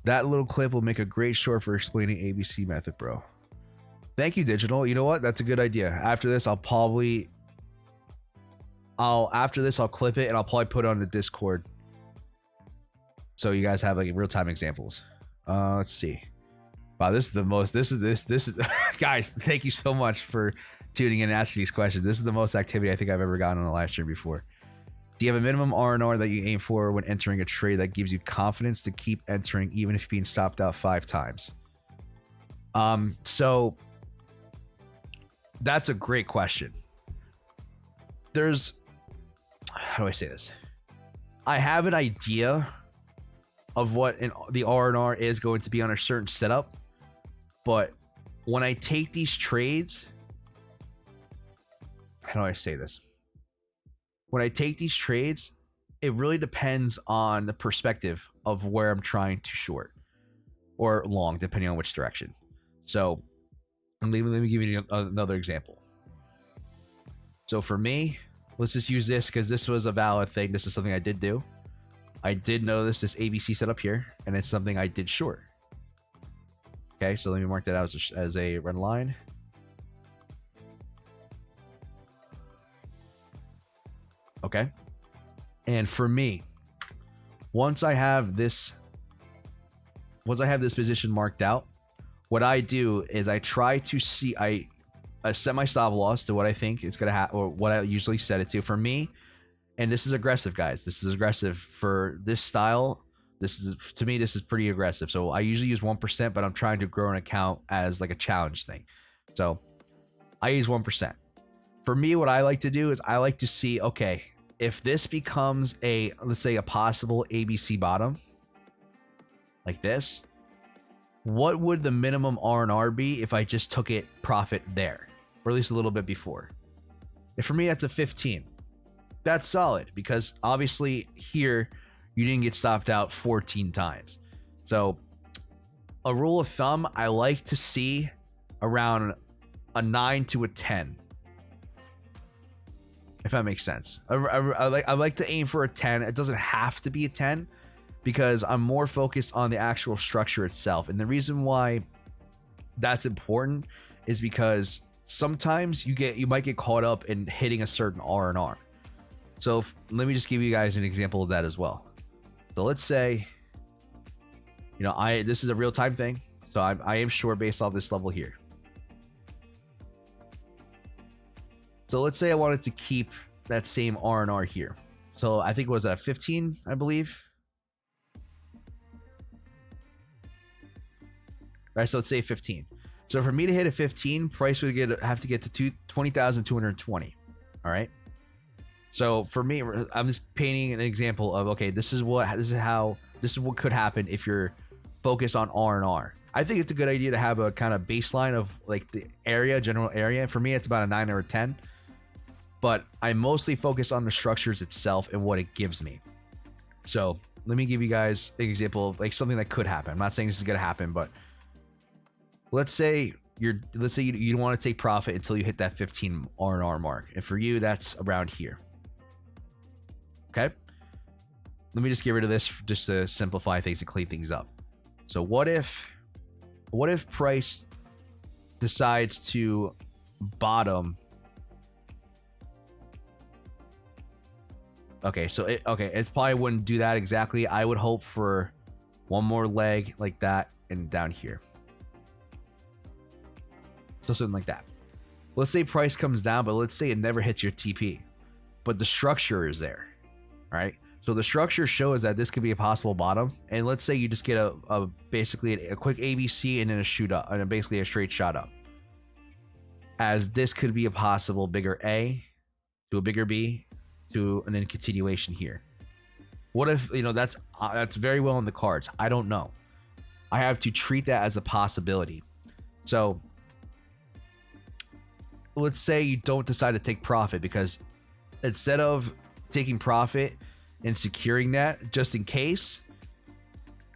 That little clip will make a great short for explaining ABC method, bro. Thank you, Digital. You know what? That's a good idea. After this, I'll clip it and I'll probably put it on the Discord, so you guys have like real-time examples. Let's see. Wow, this is guys, thank you so much for tuning in and asking these questions. This is the most activity I think I've ever gotten on a live stream before. Do you have a minimum R&R that you aim for when entering a trade that gives you confidence to keep entering even if being stopped out 5 times? So that's a great question. How do I say this? I have an idea of what the R&R is going to be on a certain setup, but when I take these trades, how do I say this? When I take these trades, it really depends on the perspective of where I'm trying to short or long, depending on which direction. So let me give you another example. So for me, let's just use this because this was a valid thing. This is something I did do. I did notice this ABC setup here, and it's something I did short. Okay, so let me mark that out as a red line. Okay. And for me, once I have this position marked out, what I do is I try to see, I set my stop loss to what I think it's going to happen, or what I usually set it to. For me, and this is aggressive, guys. This is aggressive for this style. To me, this is pretty aggressive. So I usually use 1%, but I'm trying to grow an account as like a challenge thing. So I use 1%. For me, what I like to do is I like to see, okay, if this becomes let's say a possible ABC bottom like this, what would the minimum R&R be if I just took it profit there, or at least a little bit before? And for me, that's a 15. That's solid because obviously here you didn't get stopped out 14 times. So a rule of thumb, I like to see around a 9 to a 10. If that makes sense. I like to aim for a 10. It doesn't have to be a 10 because I'm more focused on the actual structure itself. And the reason why that's important is because sometimes you might get caught up in hitting a certain R&R. So let me just give you guys an example of that as well. So let's say, this is a real-time thing. So I am short based off this level here. So let's say I wanted to keep that same R&R here. So I think it was a 15, I believe. All right, so let's say 15. So for me to hit a 15, price would have to get to 20,220. All right. So for me, I'm just painting an example of, okay, this is what could happen if you're focused on R&R. I think it's a good idea to have a kind of baseline of like the general area. For me, it's about a 9 or a 10. But I mostly focus on the structures itself and what it gives me. So let me give you guys an example of like something that could happen. I'm not saying this is going to happen, but let's say you don't want to take profit until you hit that 15 R&R mark. And for you, that's around here. Okay. Let me just get rid of this just to simplify things and clean things up. So what if price decides to bottom? Okay, so it probably wouldn't do that exactly. I would hope for one more leg like that and down here. So something like that. Let's say price comes down, but let's say it never hits your TP. But the structure is there. All right. So the structure shows that this could be a possible bottom. And let's say you just get basically a quick ABC and then a shoot up, and basically a straight shot up. As this could be a possible bigger A to a bigger B and then continuation here. What if, that's very well in the cards? I don't know. I have to treat that as a possibility. So let's say you don't decide to take profit, because instead of taking profit and securing that just in case,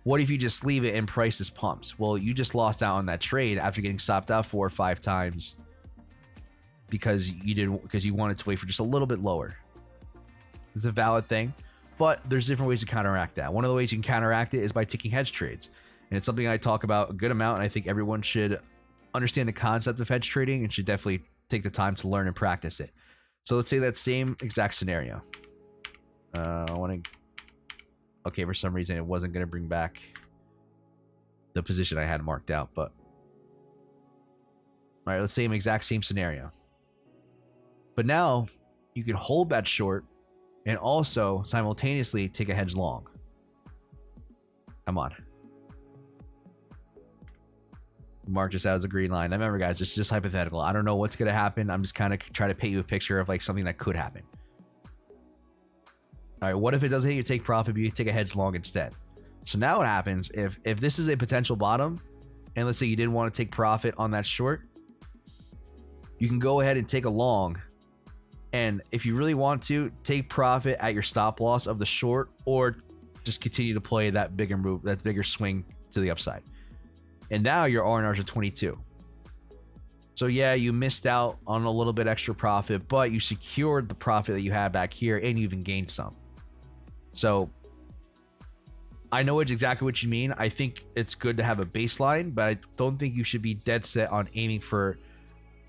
what if you just leave it and prices pumps? Well, you just lost out on that trade after getting stopped out 4 or 5 times because you wanted to wait for just a little bit lower. It's a valid thing, but there's different ways to counteract that. One of the ways you can counteract it is by taking hedge trades. And it's something I talk about a good amount, and I think everyone should understand the concept of hedge trading and should definitely take the time to learn and practice it. So let's say that same exact scenario. I want to... Okay, for some reason it wasn't going to bring back the position I had marked out, but... All right, let's say exact same scenario. But now you can hold that short and also simultaneously take a hedge long. Come on. Mark just out as a green line. Now remember, guys, it's just hypothetical. I don't know what's going to happen. I'm just kind of trying to paint you a picture of like something that could happen. All right, what if it doesn't hit you take profit, but you take a hedge long instead? So now what happens if this is a potential bottom, and let's say you didn't want to take profit on that short, you can go ahead and take a long. And if you really want to, take profit at your stop loss of the short, or just continue to play that bigger move, that bigger swing to the upside. And now your R&Rs are 22. So yeah, you missed out on a little bit extra profit, but you secured the profit that you had back here, and you even gained some. So I know exactly what you mean. I think it's good to have a baseline, but I don't think you should be dead set on aiming for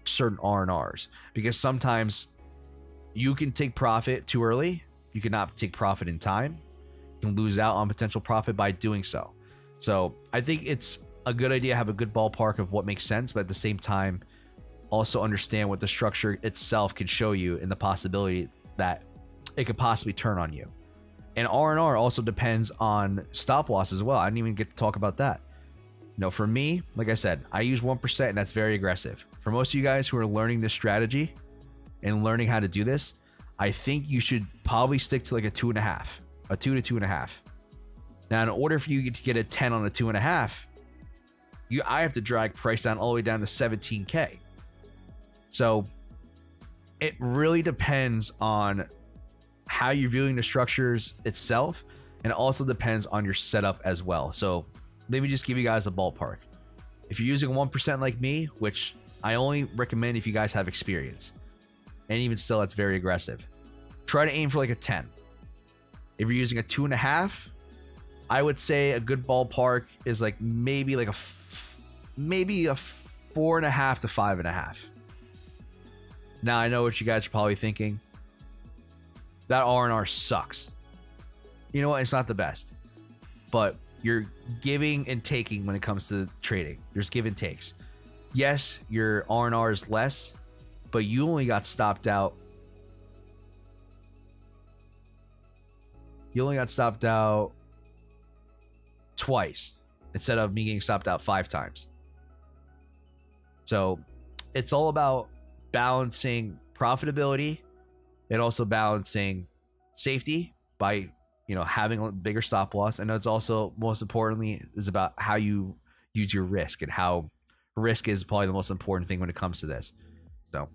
certain R&Rs, because sometimes you can take profit too early. You cannot take profit in time. You can lose out on potential profit by doing so. So I think it's a good idea to have a good ballpark of what makes sense, but at the same time, also understand what the structure itself can show you and the possibility that it could possibly turn on you. And R&R also depends on stop loss as well. I didn't even get to talk about that. You know, for me, like I said, I use 1%, and that's very aggressive. For most of you guys who are learning this strategy and learning how to do this, I think you should probably stick to like a 2.5, a 2 to 2.5. Now, in order for you to get a 10 on a 2.5, I have to drag price down all the way down to 17K. So it really depends on how you're viewing the structures itself, and it also depends on your setup as well. So let me just give you guys a ballpark. If you're using 1% like me, which I only recommend if you guys have experience, and even still, that's very aggressive, try to aim for like a 10. If you're using a 2.5, I would say a good ballpark is like maybe a 4.5 to 5.5. Now I know what you guys are probably thinking. That R&R sucks. You know what? It's not the best, but you're giving and taking when it comes to trading. There's give and takes. Yes, your R&R is less, but you only got stopped out. You only got stopped out twice instead of me getting stopped out 5 times. So it's all about balancing profitability and also balancing safety by, you know, having a bigger stop loss. And it's also, most importantly, is about how you use your risk, and how risk is probably the most important thing when it comes to this. So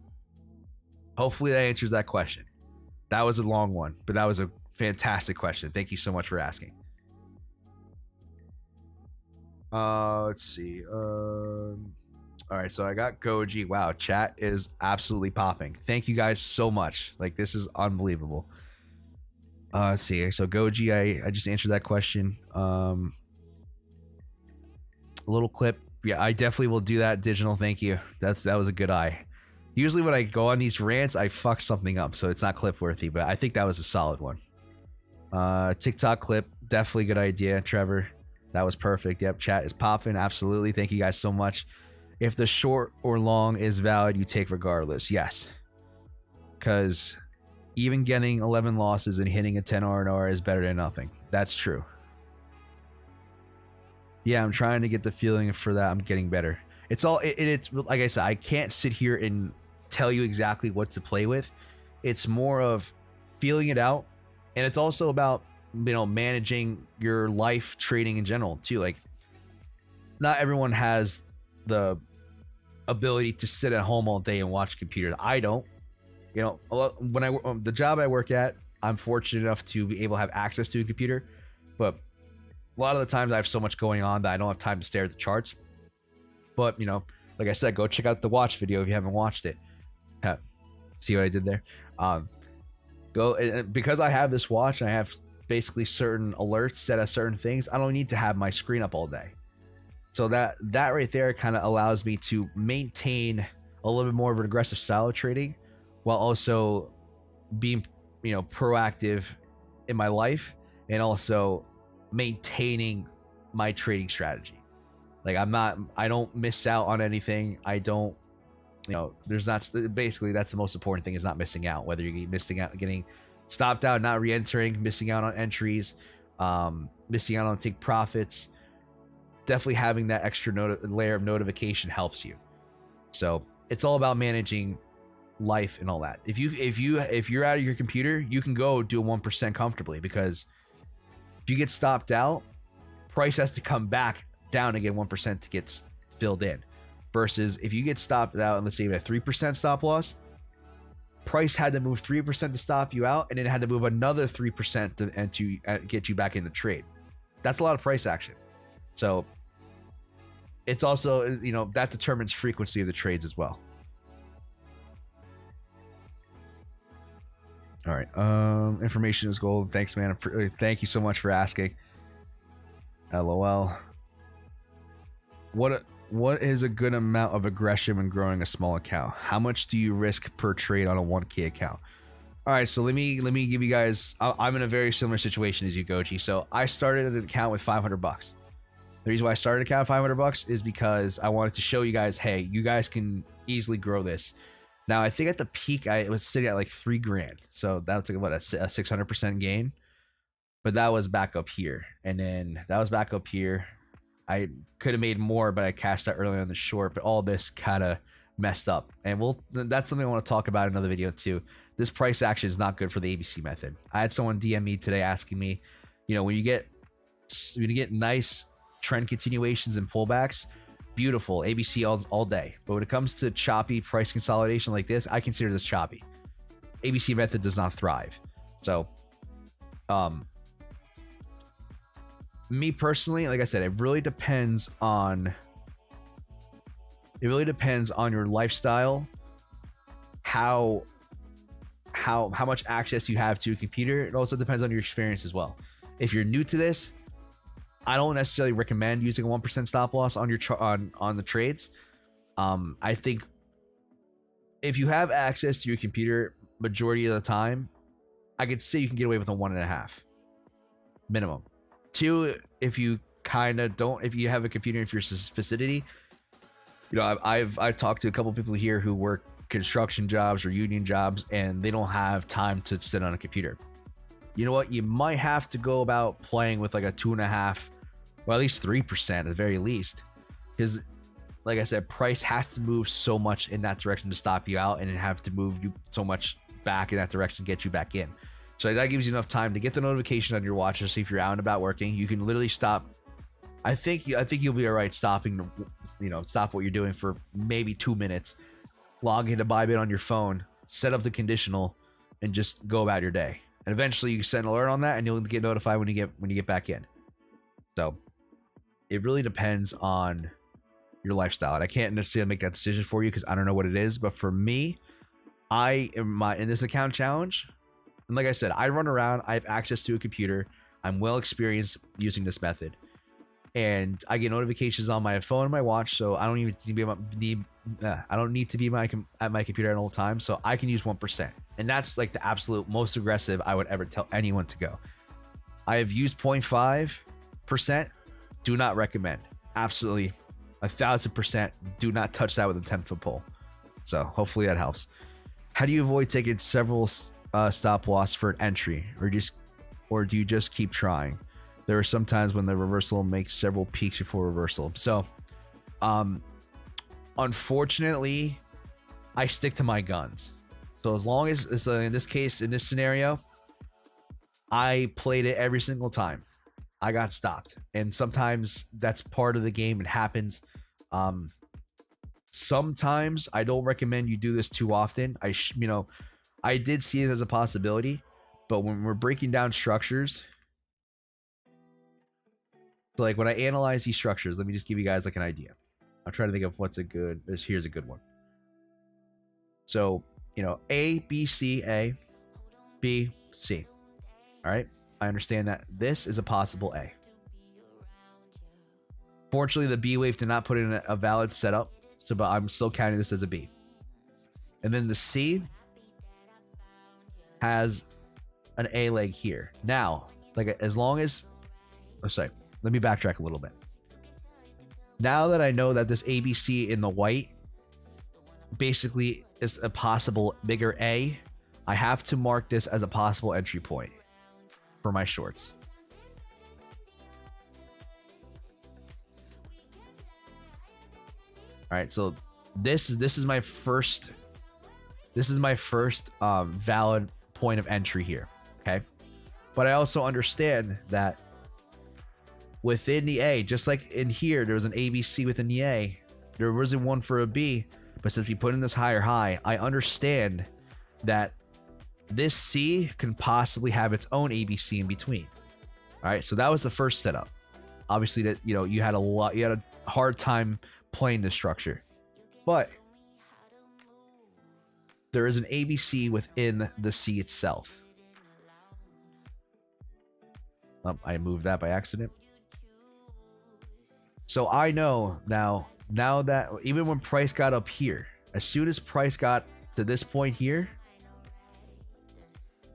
hopefully that answers that question. That was a long one, but that was a fantastic question. Thank you so much for asking. Let's see. All right, so I got Goji. Wow, chat is absolutely popping. Thank you guys so much. Like, this is unbelievable. Let's see. So Goji, I just answered that question. A little clip. Yeah, I definitely will do that. Digital, thank you. That was a good eye. Usually when I go on these rants, I fuck something up, so it's not clip worthy, but I think that was a solid one. TikTok clip, definitely good idea, Trevor. That was perfect. Yep, chat is popping. Absolutely. Thank you guys so much. If the short or long is valid, you take regardless. Yes. Because even getting 11 losses and hitting a 10 R&R is better than nothing. That's true. Yeah, I'm trying to get the feeling for that. I'm getting better. It's all, it's like I said, I can't sit here and tell you exactly what to play with. It's more of feeling it out. And it's also about, you know, managing your life trading in general too. Like, not everyone has the ability to sit at home all day and watch computers. I don't. You know, when the job I work at, I'm fortunate enough to be able to have access to a computer, but a lot of the times I have so much going on that I don't have time to stare at the charts. But, you know, like I said, go check out the watch video if you haven't watched it. See what I did there? Because I have this watch and I have basically certain alerts set at certain things, I don't need to have my screen up all day. So that right there kind of allows me to maintain a little bit more of an aggressive style of trading while also being, you know, proactive in my life and also maintaining my trading strategy. Like I don't miss out on anything. I don't, you know, there's not, basically that's the most important thing, is not missing out, whether you're missing out, getting stopped out, not re-entering, missing out on entries, missing out on take profits. Definitely having that extra layer of notification helps you. So it's all about managing life and all that. If you're out of your computer, you can go do a 1% comfortably, because if you get stopped out, price has to come back down again 1% to get filled in. Versus if you get stopped out and let's say you have a 3% stop loss, price had to move 3% to stop you out, and then it had to move another 3% to get you back in the trade. That's a lot of price action. So it's also, you know, that determines frequency of the trades as well. All right. Information is gold. Thanks, man. Thank you so much for asking. LOL. What is a good amount of aggression when growing a small account? How much do you risk per trade on a 1K account? All right, so let me give you guys. I'm in a very similar situation as you, Goji. So I started an account with $500. The reason why I started an account with $500 is because I wanted to show you guys, hey, you guys can easily grow this. Now I think at the peak I was sitting at like $3 grand, so that was like about a 600% gain. But that was back up here, and then that was back up here. I could have made more, but I cashed out earlier on the short. But all this kind of messed up, and that's something I want to talk about in another video too. This price action is not good for the ABC method. I had someone DM me today asking me, you know, when you get nice trend continuations and pullbacks, beautiful, ABC all day. But when it comes to choppy price consolidation like this, I consider this choppy. ABC method does not thrive. So, me personally, like I said, it really depends on your lifestyle, how much access you have to a computer. It also depends on your experience as well. If you're new to this, I don't necessarily recommend using a 1% stop loss on your on the trades. I think if you have access to your computer majority of the time, I could say you can get away with a 1.5 minimum. 2, if you kind of don't, if you have a computer, if you're specificity, you know, I've talked to a couple people here who work construction jobs or union jobs, and they don't have time to sit on a computer. You know what? You might have to go about playing with like a 2.5, well, at least 3% at the very least, because like I said, price has to move so much in that direction to stop you out, and it have to move you so much back in that direction to get you back in. So that gives you enough time to get the notification on your watch to see if you're out and about working. You can literally stop. I think you'll be all right stopping, you know, stop what you're doing for maybe 2 minutes, log into Bybit on your phone, set up the conditional, and just go about your day. And eventually you send an alert on that, and you'll get notified when you get back in. So it really depends on your lifestyle, and I can't necessarily make that decision for you because I don't know what it is. But for me, I am in this account challenge, and like I said, I run around. I have access to a computer. I'm well experienced using this method, and I get notifications on my phone and my watch, so I don't even need to be at my computer at all times. So I can use 1%, and that's like the absolute most aggressive I would ever tell anyone to go. I have used 0.5%. Do not recommend. Absolutely, 1,000%. Do not touch that with a 10-foot pole. So hopefully that helps. How do you avoid taking several stop loss for an entry, or do you just keep trying? There are some times when the reversal makes several peaks before reversal. So, unfortunately, I stick to my guns. So as long as in this case, in this scenario, I played it every single time. I got stopped, and sometimes that's part of the game. It happens. Sometimes I don't recommend you do this too often. I did see it as a possibility, but when we're breaking down structures, so like when I analyze these structures, let me just give you guys like an idea. I'm trying to think of what's a good. Here's a good one. So, you know, A, B, C, A, B, C. All right. I understand that this is a possible A. Fortunately, the B wave did not put in a valid setup, so but I'm still counting this as a B. And then the C has an A leg here. Now, like as long as, oh, sorry, let me backtrack a little bit. Now that I know that this ABC in the white basically is a possible bigger A, I have to mark this as a possible entry point for my shorts. All right, so this is my first valid point of entry here. Okay, but I also understand that within the A, just like in here, there was an ABC within the A, there wasn't one for a B, but since we put in this higher high, I understand that this C can possibly have its own ABC in between. All right, so that was the first setup. Obviously, that you had a hard time playing this structure, but there is an ABC within the C itself. I moved that by accident. So I know now that even when price got up here, as soon as price got to this point here,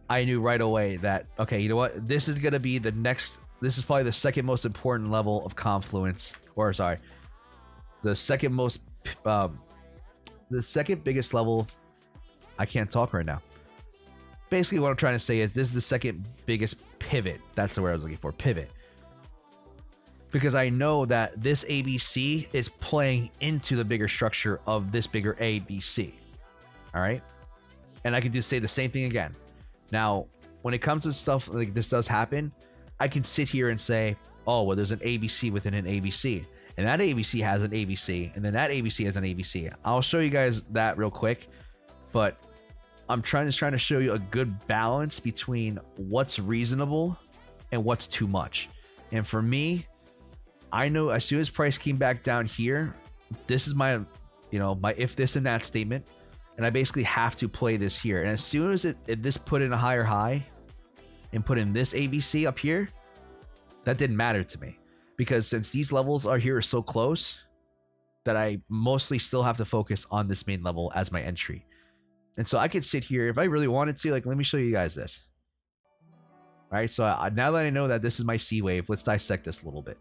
I knew right away that, okay, you know what? This is going to be the next, this is probably the second most important level of confluence, or sorry, the second biggest level. I can't talk right now. Basically, what I'm trying to say is this is the second biggest pivot. That's the word I was looking for, pivot. Because I know that this ABC is playing into the bigger structure of this bigger ABC. All right. And I can just say the same thing again. Now, when it comes to stuff like this does happen, I can sit here and say, oh, well, there's an ABC within an ABC. And that ABC has an ABC. And then that ABC has an ABC. I'll show you guys that real quick. But I'm trying to show you a good balance between what's reasonable and what's too much. And for me, I know as soon as price came back down here, this is my, my if this and that statement. And I basically have to play this here. And as soon as this put in a higher high and put in this ABC up here, that didn't matter to me. Because since these levels are here so close, that I mostly still have to focus on this main level as my entry. And so I could sit here if I really wanted to, like, let me show you guys this. All right, so now that I know that this is my C wave, let's dissect this a little bit.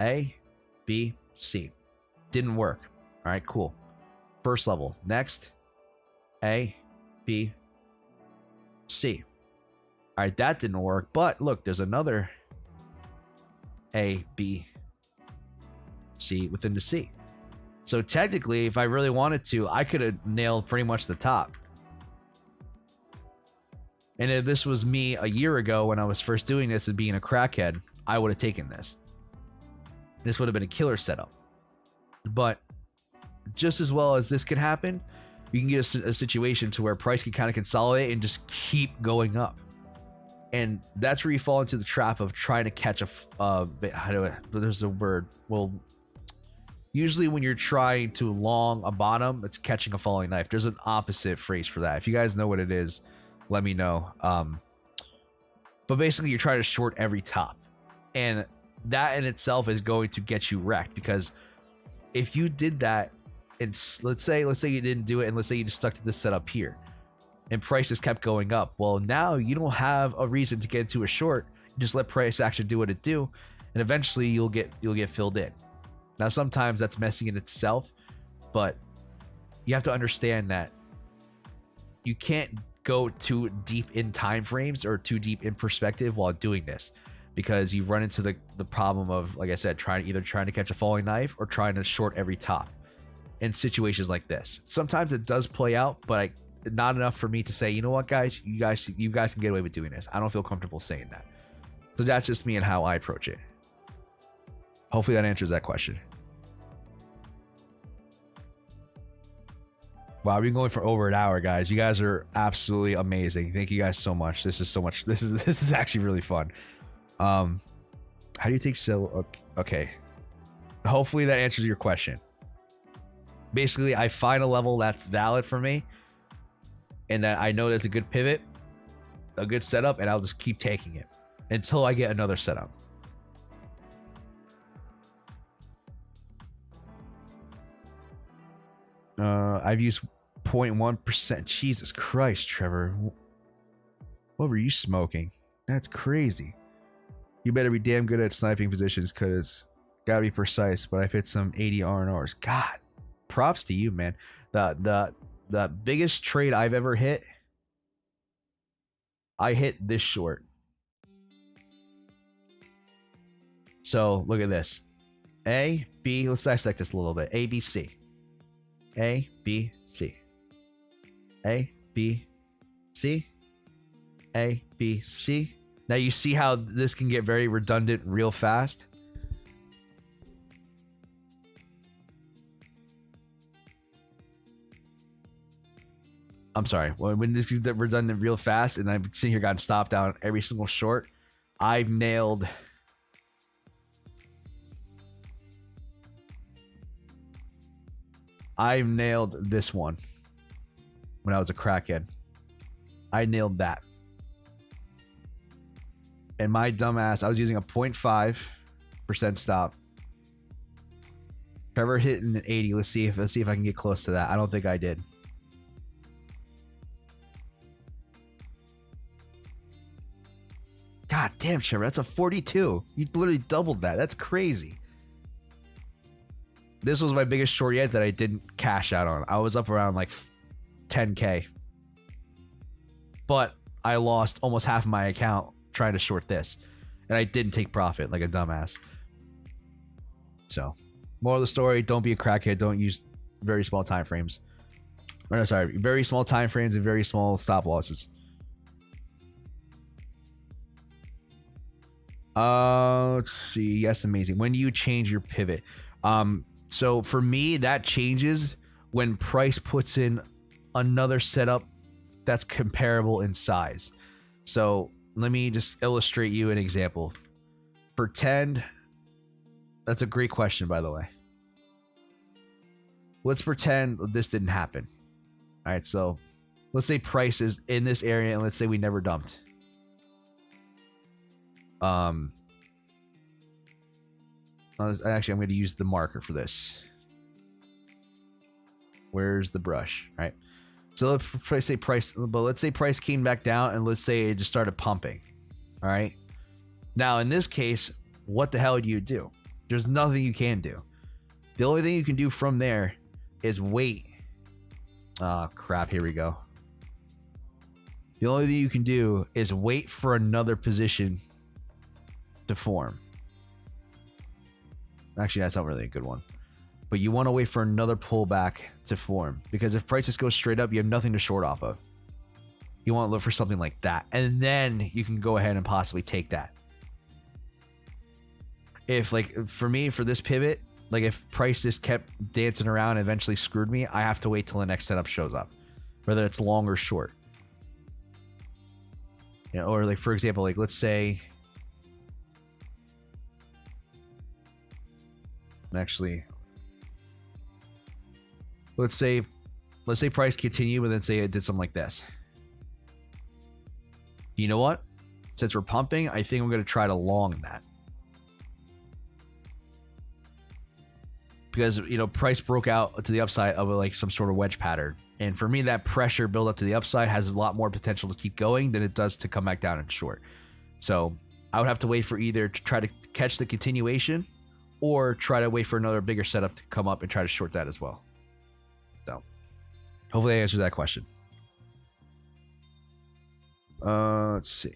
A, B, C. Didn't work. All right, cool. First level. Next, A, B, C. All right, that didn't work. But look, there's another A, B, C within the C. So technically, if I really wanted to, I could have nailed pretty much the top. And if this was me a year ago when I was first doing this and being a crackhead, I would have taken this. This would have been a killer setup. But just as well as this could happen, you can get a situation to where price can kind of consolidate and just keep going up. And that's where you fall into the trap of trying to catch there's a word. Well, usually when you're trying to long a bottom, it's catching a falling knife. There's an opposite phrase for that. If you guys know what it is, let me know. But basically, you're trying to short every top. And that in itself is going to get you wrecked, because if you did that, and let's say you didn't do it, and let's say you just stuck to this setup here, and prices kept going up, well, now you don't have a reason to get into a short. You just let price action do what it do, and eventually you'll get filled in. Now, sometimes that's messy in itself, but you have to understand that you can't go too deep in time frames or too deep in perspective while doing this, because you run into the problem of, like I said, trying to catch a falling knife or trying to short every top in situations like this. Sometimes it does play out, but not enough for me to say, you know what, guys, you guys can get away with doing this. I don't feel comfortable saying that. So that's just me and how I approach it. Hopefully that answers that question. Wow, we've been going for over an hour, guys. You guys are absolutely amazing. Thank you guys so much. This is actually really fun. How do you take okay. Hopefully that answers your question. Basically, I find a level that's valid for me, and that I know that's a good pivot, a good setup, and I'll just keep taking it until I get another setup. I've used 0.1%. Jesus Christ, Trevor. What were you smoking? That's crazy. You better be damn good at sniping positions, because gotta be precise, but I've hit some 80 R&Rs. God, props to you, man. The biggest trade I've ever hit, I hit this short. So look at this. A, B, let's dissect this a little bit. A, B, C. A, B, C. A, B, C. A, B, C. Now you see how this can get very redundant real fast? I'm sorry. When this gets redundant real fast and I'm sitting here got stopped down every single short, I've nailed... this one when I was a crackhead. I nailed that. And my dumbass, I was using a 0.5% stop. Trevor hitting an 80. Let's see if I can get close to that. I don't think I did. God damn, Trevor, that's a 42. You literally doubled that. That's crazy. This was my biggest short yet that I didn't cash out on. I was up around like 10K. But I lost almost half of my account trying to short this. And I didn't take profit like a dumbass. So, moral of the story, don't be a crackhead. Don't use very small time frames. Or, no, sorry, very small time frames and very small stop losses. Let's see. Yes, amazing. When do you change your pivot? So for me, that changes when price puts in another setup that's comparable in size. So let me just illustrate you an example. Pretend, that's a great question, by the way. Let's pretend this didn't happen. All right, so let's say price is in this area, and let's say we never dumped. Actually, I'm going to use the marker for this. Where's the brush? All right. So let's say price came back down, and let's say it just started pumping. All right. Now, in this case, what the hell do you do? There's nothing you can do. The only thing you can do from there is wait. Oh, crap. Here we go. The only thing you can do is wait for another position to form. Actually, that's not really a good one. But you want to wait for another pullback to form, because if prices go straight up, you have nothing to short off of. You want to look for something like that, and then you can go ahead and possibly take that. If, like, for me, for this pivot, like, if price just kept dancing around and eventually screwed me, I have to wait till the next setup shows up, whether it's long or short. You know, or, like, for example, like, let's say... Actually, let's say price continue, but then say it did something like this. You know what? Since we're pumping, I think I'm going to try to long that. Because, you know, price broke out to the upside of like some sort of wedge pattern. And for me, that pressure build up to the upside has a lot more potential to keep going than it does to come back down and short. So I would have to wait for either to try to catch the continuation, or try to wait for another bigger setup to come up and try to short that as well. So, hopefully I answered that question. Let's see.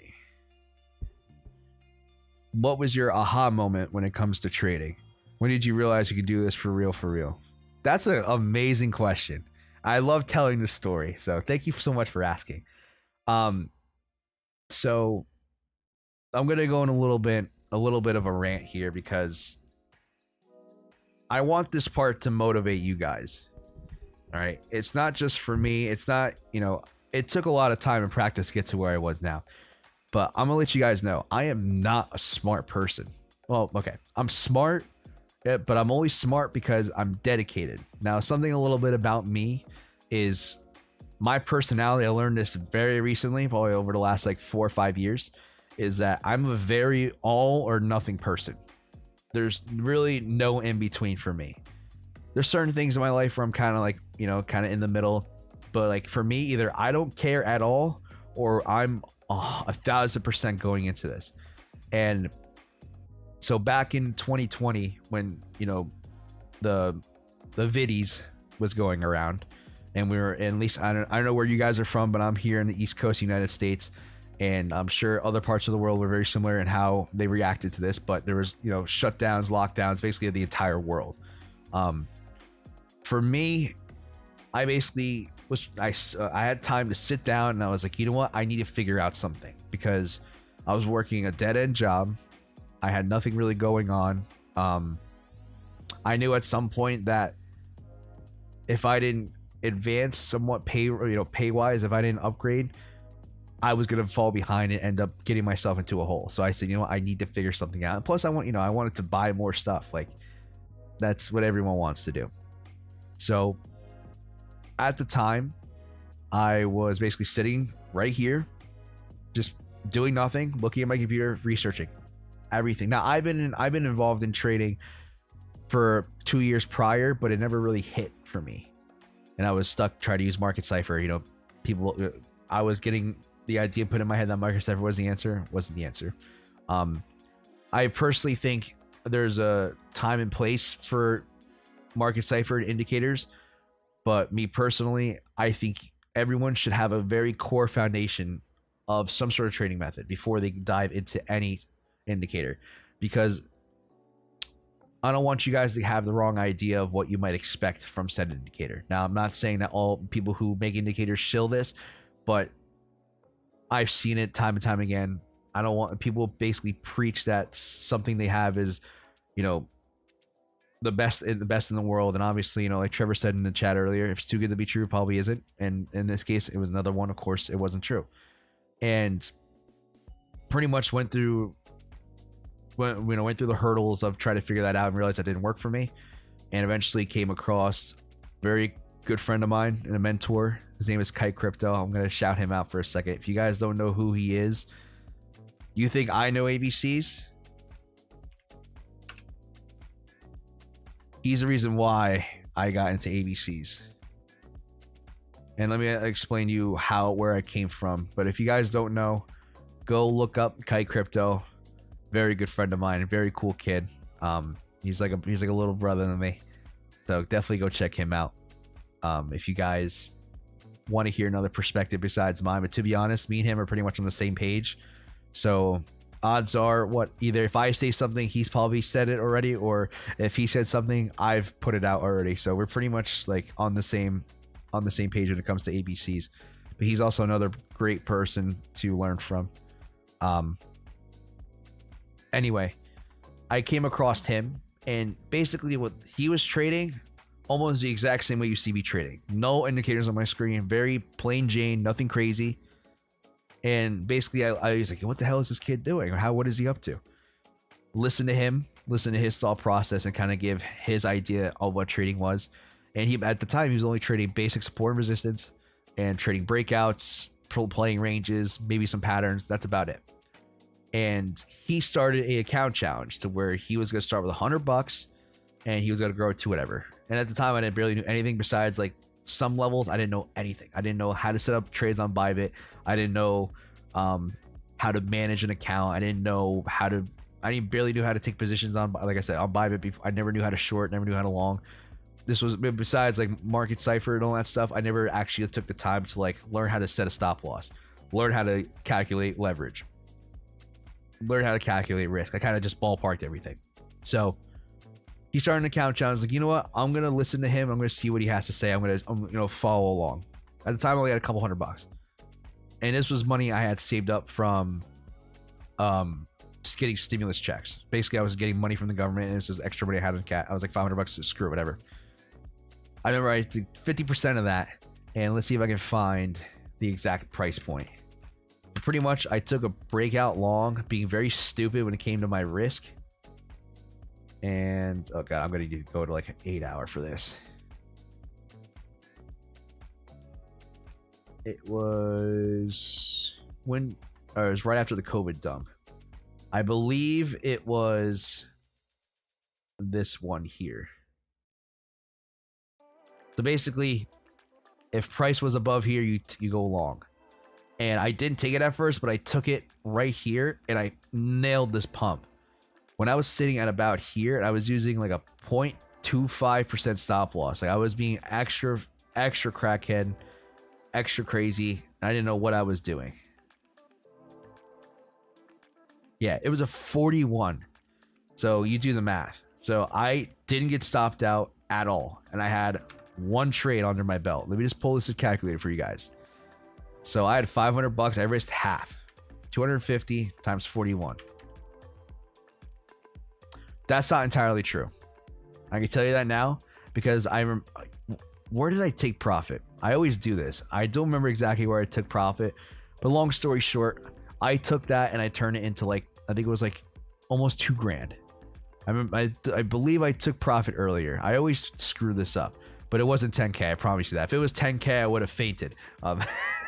What was your aha moment when it comes to trading? When did you realize you could do this for real, for real? That's an amazing question. I love telling this story. So, thank you so much for asking. So, I'm going to go in a little bit of a rant here, because I want this part to motivate you guys. All right. It's not just for me. It's not, you know, it took a lot of time and practice to get to where I was now. But I'm going to let you guys know, I am not a smart person. Well, okay. I'm smart, but I'm only smart because I'm dedicated. Now, something a little bit about me is my personality. I learned this very recently, probably over the last like 4 or 5 years, is that I'm a very all or nothing person. There's really no in between for me. there's certain things in my life where I'm kind of like, you know, kind of in the middle. But like for me, either I don't care at all, or I'm 1,000% going into this. And so back in 2020, when, you know, the viddies was going around, and we were, at least I don't know where you guys are from, but I'm here in the East Coast United States, and I'm sure other parts of the world were very similar in how they reacted to this. But there was, you know, shutdowns, lockdowns, basically the entire world. For me, I basically I had time to sit down, and I was like, you know what, I need to figure out something, because I was working a dead-end job. I had nothing really going on. I knew at some point that if I didn't advance somewhat pay wise, if I didn't upgrade, I was gonna fall behind and end up getting myself into a hole. So I said, you know what, I need to figure something out. And plus, I wanted to buy more stuff. Like, that's what everyone wants to do. So at the time, I was basically sitting right here, just doing nothing, looking at my computer, researching everything. Now I've been involved in trading for 2 years prior, but it never really hit for me, and I was stuck trying to use Market Cipher. You know, I was getting the idea put in my head that Market Cipher was the answer. Wasn't the answer. I personally think there's a time and place for Market Cipher indicators, but me personally, I think everyone should have a very core foundation of some sort of trading method before they dive into any indicator, because I don't want you guys to have the wrong idea of what you might expect from said indicator. Now, I'm not saying that all people who make indicators shill this, but I've seen it time and time again. I don't want people basically preach that something they have is, you know, the best in the world. And obviously, you know, like Trevor said in the chat earlier, if it's too good to be true, it probably isn't. And in this case, it was another one. Of course, it wasn't true. And pretty much went through the hurdles of trying to figure that out, and realized that didn't work for me. And eventually came across a very good friend of mine and a mentor. His name is Kite Crypto. I'm going to shout him out for a second. If you guys don't know who he is, you think I know ABCs? He's the reason why I got into ABCs. And let me explain to you where I came from. But if you guys don't know, go look up Kite Crypto. Very good friend of mine, very cool kid. He's like a little brother to me. So definitely go check him out. If you guys want to hear another perspective besides mine. But to be honest, me and him are pretty much on the same page. So odds are, either if I say something, he's probably said it already, or if he said something, I've put it out already. So we're pretty much like on the same page when it comes to ABCs. But he's also another great person to learn from. Anyway, I came across him, and basically what he was trading, almost the exact same way you see me trading. No indicators on my screen, very plain Jane, nothing crazy. And basically I was like, what the hell is this kid doing? What is he up to? Listen to him, listen to his thought process, and kind of give his idea of what trading was. And at the time, he was only trading basic support and resistance, and trading breakouts, playing ranges, maybe some patterns. That's about it. And he started a account challenge to where he was going to start with $100, and he was going to grow it to whatever. And at the time, I barely knew anything besides like some levels. I didn't know anything. I didn't know how to set up trades on Bybit. I didn't know how to manage an account. I barely knew how to take positions on, like I said, on Bybit. Before, I never knew how to short, never knew how to long. This was, besides like Market Cipher and all that stuff, I never actually took the time to like learn how to set a stop loss, learn how to calculate leverage, learn how to calculate risk. I kind of just ballparked everything. So he started an account challenge. Like, you know what? I'm going to listen to him. I'm going to see what he has to say. I'm going to follow along. At the time, I only had a couple $100. And this was money I had saved up from just getting stimulus checks. Basically, I was getting money from the government, and it was just extra money I had in cash. I was like $500 to screw it, whatever. I remember I took 50% of that, and let's see if I can find the exact price point. Pretty much, I took a breakout long, being very stupid when it came to my risk. And oh god, I'm gonna go to like an 8-hour for this. It was it was right after the COVID dump. I believe it was this one here. So basically, if price was above here, you go long. And I didn't take it at first, but I took it right here and I nailed this pump. When I was sitting at about here, I was using like a 0.25% stop loss. Like I was being extra crackhead, extra crazy. I didn't know what I was doing. Yeah, it was a 41. So you do the math. So I didn't get stopped out at all. And I had one trade under my belt. Let me just pull this calculator for you guys. So I had 500 bucks. I risked half. 250 times 41. That's not entirely true. I can tell you that now because where did I take profit? I always do this. I don't remember exactly where I took profit, but long story short, I took that and I turned it into like, I think it was like almost 2 grand. I believe I took profit earlier. I always screw this up, but it wasn't 10K. I promise you that. If it was 10K, I would have fainted.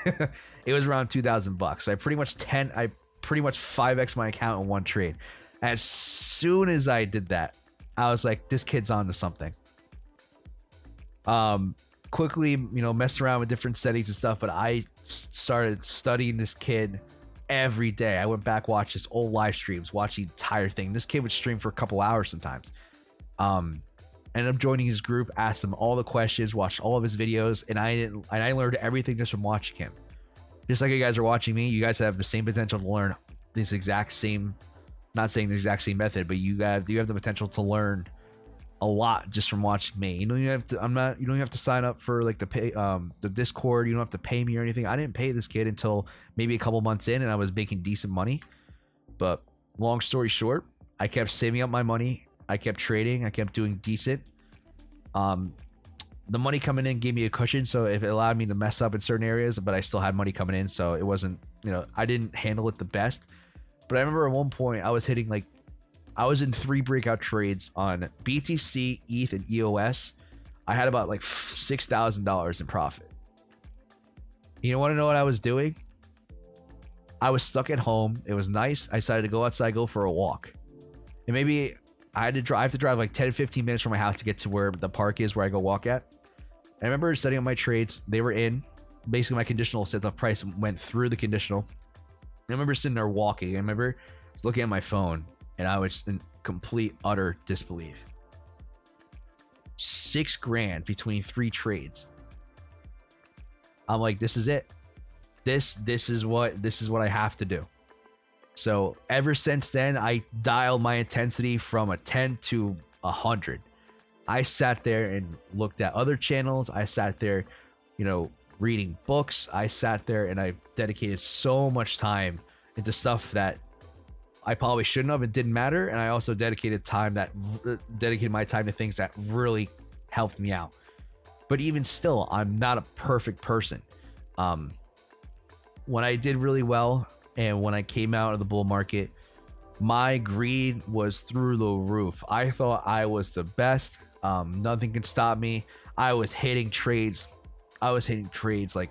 It was around 2,000 bucks. So I pretty much 5x my account in one trade. As soon as I did that, I was like, this kid's on to something. Quickly, messed around with different settings and stuff, but I started studying this kid every day. I went back, watched his old live streams, watched the entire thing. This kid would stream for a couple hours sometimes. Ended up joining his group, asked him all the questions, watched all of his videos, and I learned everything just from watching him. Just like you guys are watching me, you guys have the same potential to learn this exact same, not saying the exact same method, but you have the potential to learn a lot just from watching me. You don't even have to sign up for like the Discord. You don't have to pay me or anything. I didn't pay this kid until maybe a couple months in, and I was making decent money. But long story short, I kept saving up my money. I kept trading. I kept doing decent. The money coming in gave me a cushion, so if it allowed me to mess up in certain areas, but I still had money coming in, so it wasn't, I didn't handle it the best. But I remember at one point I was hitting I was in 3 breakout trades on BTC, ETH, and EOS. I had about like $6,000 in profit. You want to know what I was doing? I was stuck at home. It was nice. I decided to go outside, go for a walk. And maybe I have to drive like 10, 15 minutes from my house to get to where the park is where I go walk at. I remember setting up my trades. They were in. Basically, my conditional set the price went through the conditional. I remember sitting there walking. I remember looking at my phone, and I was in complete, utter disbelief. 6 grand between 3 trades. I'm like, this is it. This is what I have to do. So ever since then, I dialed my intensity from a 10 to 100. I sat there and looked at other channels. I sat there, reading books. I sat there and I dedicated so much time into stuff that I probably shouldn't have. It didn't matter. And I also dedicated my time to things that really helped me out. But even still, I'm not a perfect person. When I did really well and when I came out of the bull market, my greed was through the roof. I thought I was the best. Nothing could stop me. I was hitting trades like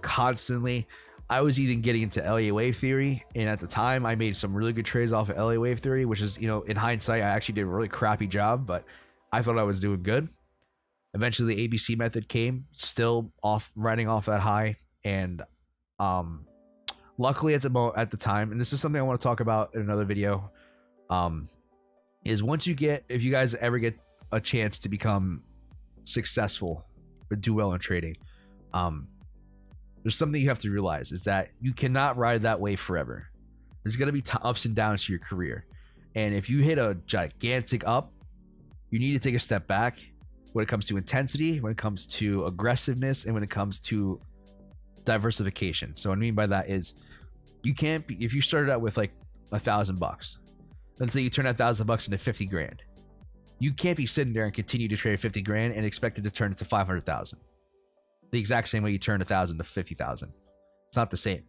constantly. I was even getting into LA wave theory, and at the time I made some really good trades off of LA wave theory, which is, in hindsight, I actually did a really crappy job, but I thought I was doing good. Eventually the ABC method came, still riding off that high, and luckily at the time, and this is something I want to talk about in another video, is if you guys ever get a chance to become successful or do well in trading, there's something you have to realize, is that you cannot ride that wave forever. There's going to be ups and downs to your career. And if you hit a gigantic up, you need to take a step back when it comes to intensity, when it comes to aggressiveness, and when it comes to diversification. So what I mean by that is, you can't be, if you started out with like $1,000, let's say you turn $1,000 into 50 grand. You can't be sitting there and continue to trade 50 grand and expect it to turn into 500,000. The exact same way you turn 1,000 to 50,000. It's not the same.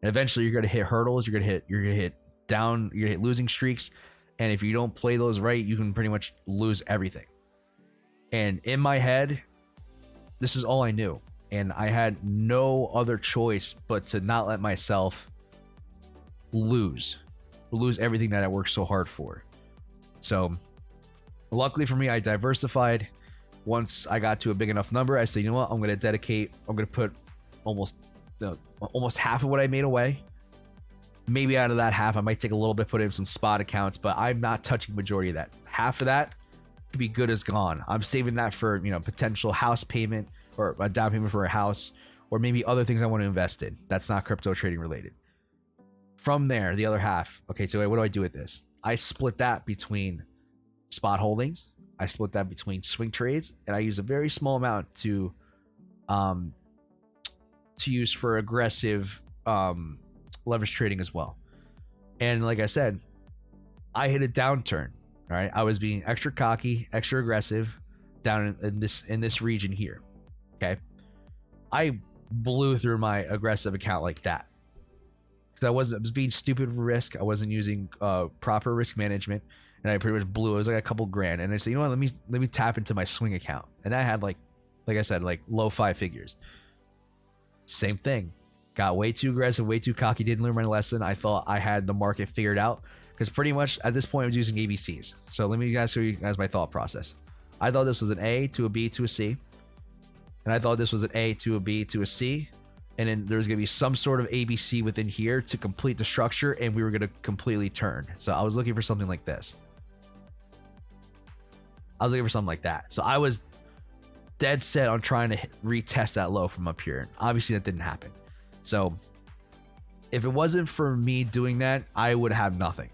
And eventually you're going to hit hurdles. You're going to hit losing streaks. And if you don't play those right, you can pretty much lose everything. And in my head, this is all I knew. And I had no other choice but to not let myself lose everything that I worked so hard for. So luckily for me, I diversified. Once I got to a big enough number, I said, you know what, I'm going to put almost half of what I made away. Maybe out of that half, I might take a little bit, put in some spot accounts, but I'm not touching majority of that. Half of that could be good as gone. I'm saving that for, potential house payment or a down payment for a house, or maybe other things I want to invest in. That's not crypto trading related. From there, the other half. Okay, so what do I do with this? I split that between spot holdings. I split that between swing trades, and I use a very small amount to use for aggressive leverage trading as well. And like I said, I hit a downturn. All right, I was being extra cocky, extra aggressive down in this region here. Okay, I blew through my aggressive account like that because I was being stupid with risk. I wasn't using proper risk management, and I pretty much blew. It was like a couple grand, and I said, you know what, let me tap into my swing account, and I had like I said, like low 5 figures. Same thing. Got way too aggressive, way too cocky, didn't learn my lesson. I thought I had the market figured out because pretty much at this point I was using ABCs. So let me show you guys my thought process. I thought this was an A to a B to a C. And I thought this was an A to a B to a C. And then there's going to be some sort of ABC within here to complete the structure, and we were going to completely turn. So I was looking for something like this. I was looking for something like that. So I was dead set on trying to retest that low from up here. Obviously that didn't happen. So if it wasn't for me doing that, I would have nothing.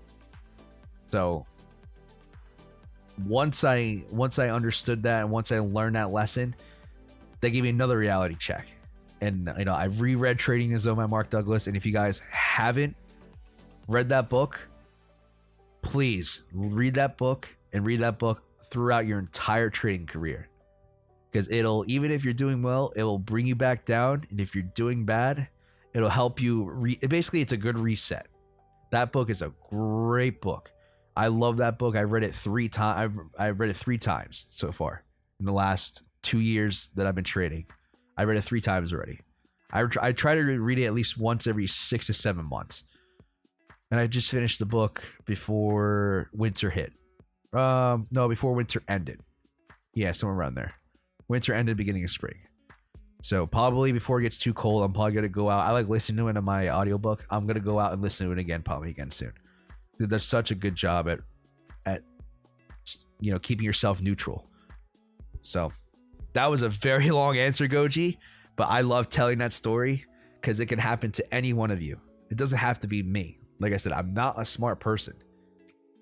So once I understood that, and once I learned that lesson, they gave me another reality check. And I reread Trading Zone by Mark Douglas. And if you guys haven't read that book, please read that book, and read that book throughout your entire trading career. Because even if you're doing well, it will bring you back down. And if you're doing bad, it'll help you. Basically, it's a good reset. That book is a great book. I love that book. I read it 3 times. I've read it 3 times so far in the last 2 years that I've been trading. I read it 3 times already. I try to read it at least once every 6 to 7 months. And I just finished the book before winter hit. No, before winter ended. Yeah, somewhere around there. Winter ended, beginning of spring. So probably before it gets too cold, I'm probably gonna go out. I like listening to it in my audiobook. I'm gonna go out and listen to it again, probably again soon. It does such a good job at keeping yourself neutral. So that was a very long answer, Goji, but I love telling that story because it can happen to any one of you. It doesn't have to be me. Like I said, I'm not a smart person.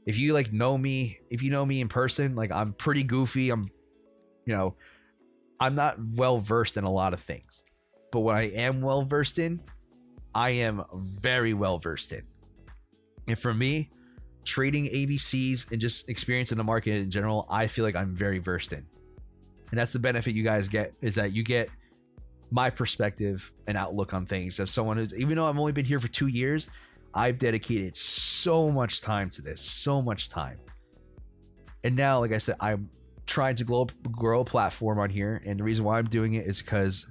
If you know me, in person, I'm pretty goofy. I'm not well versed in a lot of things, but what I am well versed in, I am very well versed in. And for me, trading ABCs and just experiencing the market in general, I feel like I'm very versed in. And that's the benefit you guys get, is that you get my perspective and outlook on things. As someone who's, even though I've only been here for 2 years, I've dedicated so much time to this, so much time. And now, like I said, I'm trying to grow a platform on here. And the reason why I'm doing it is because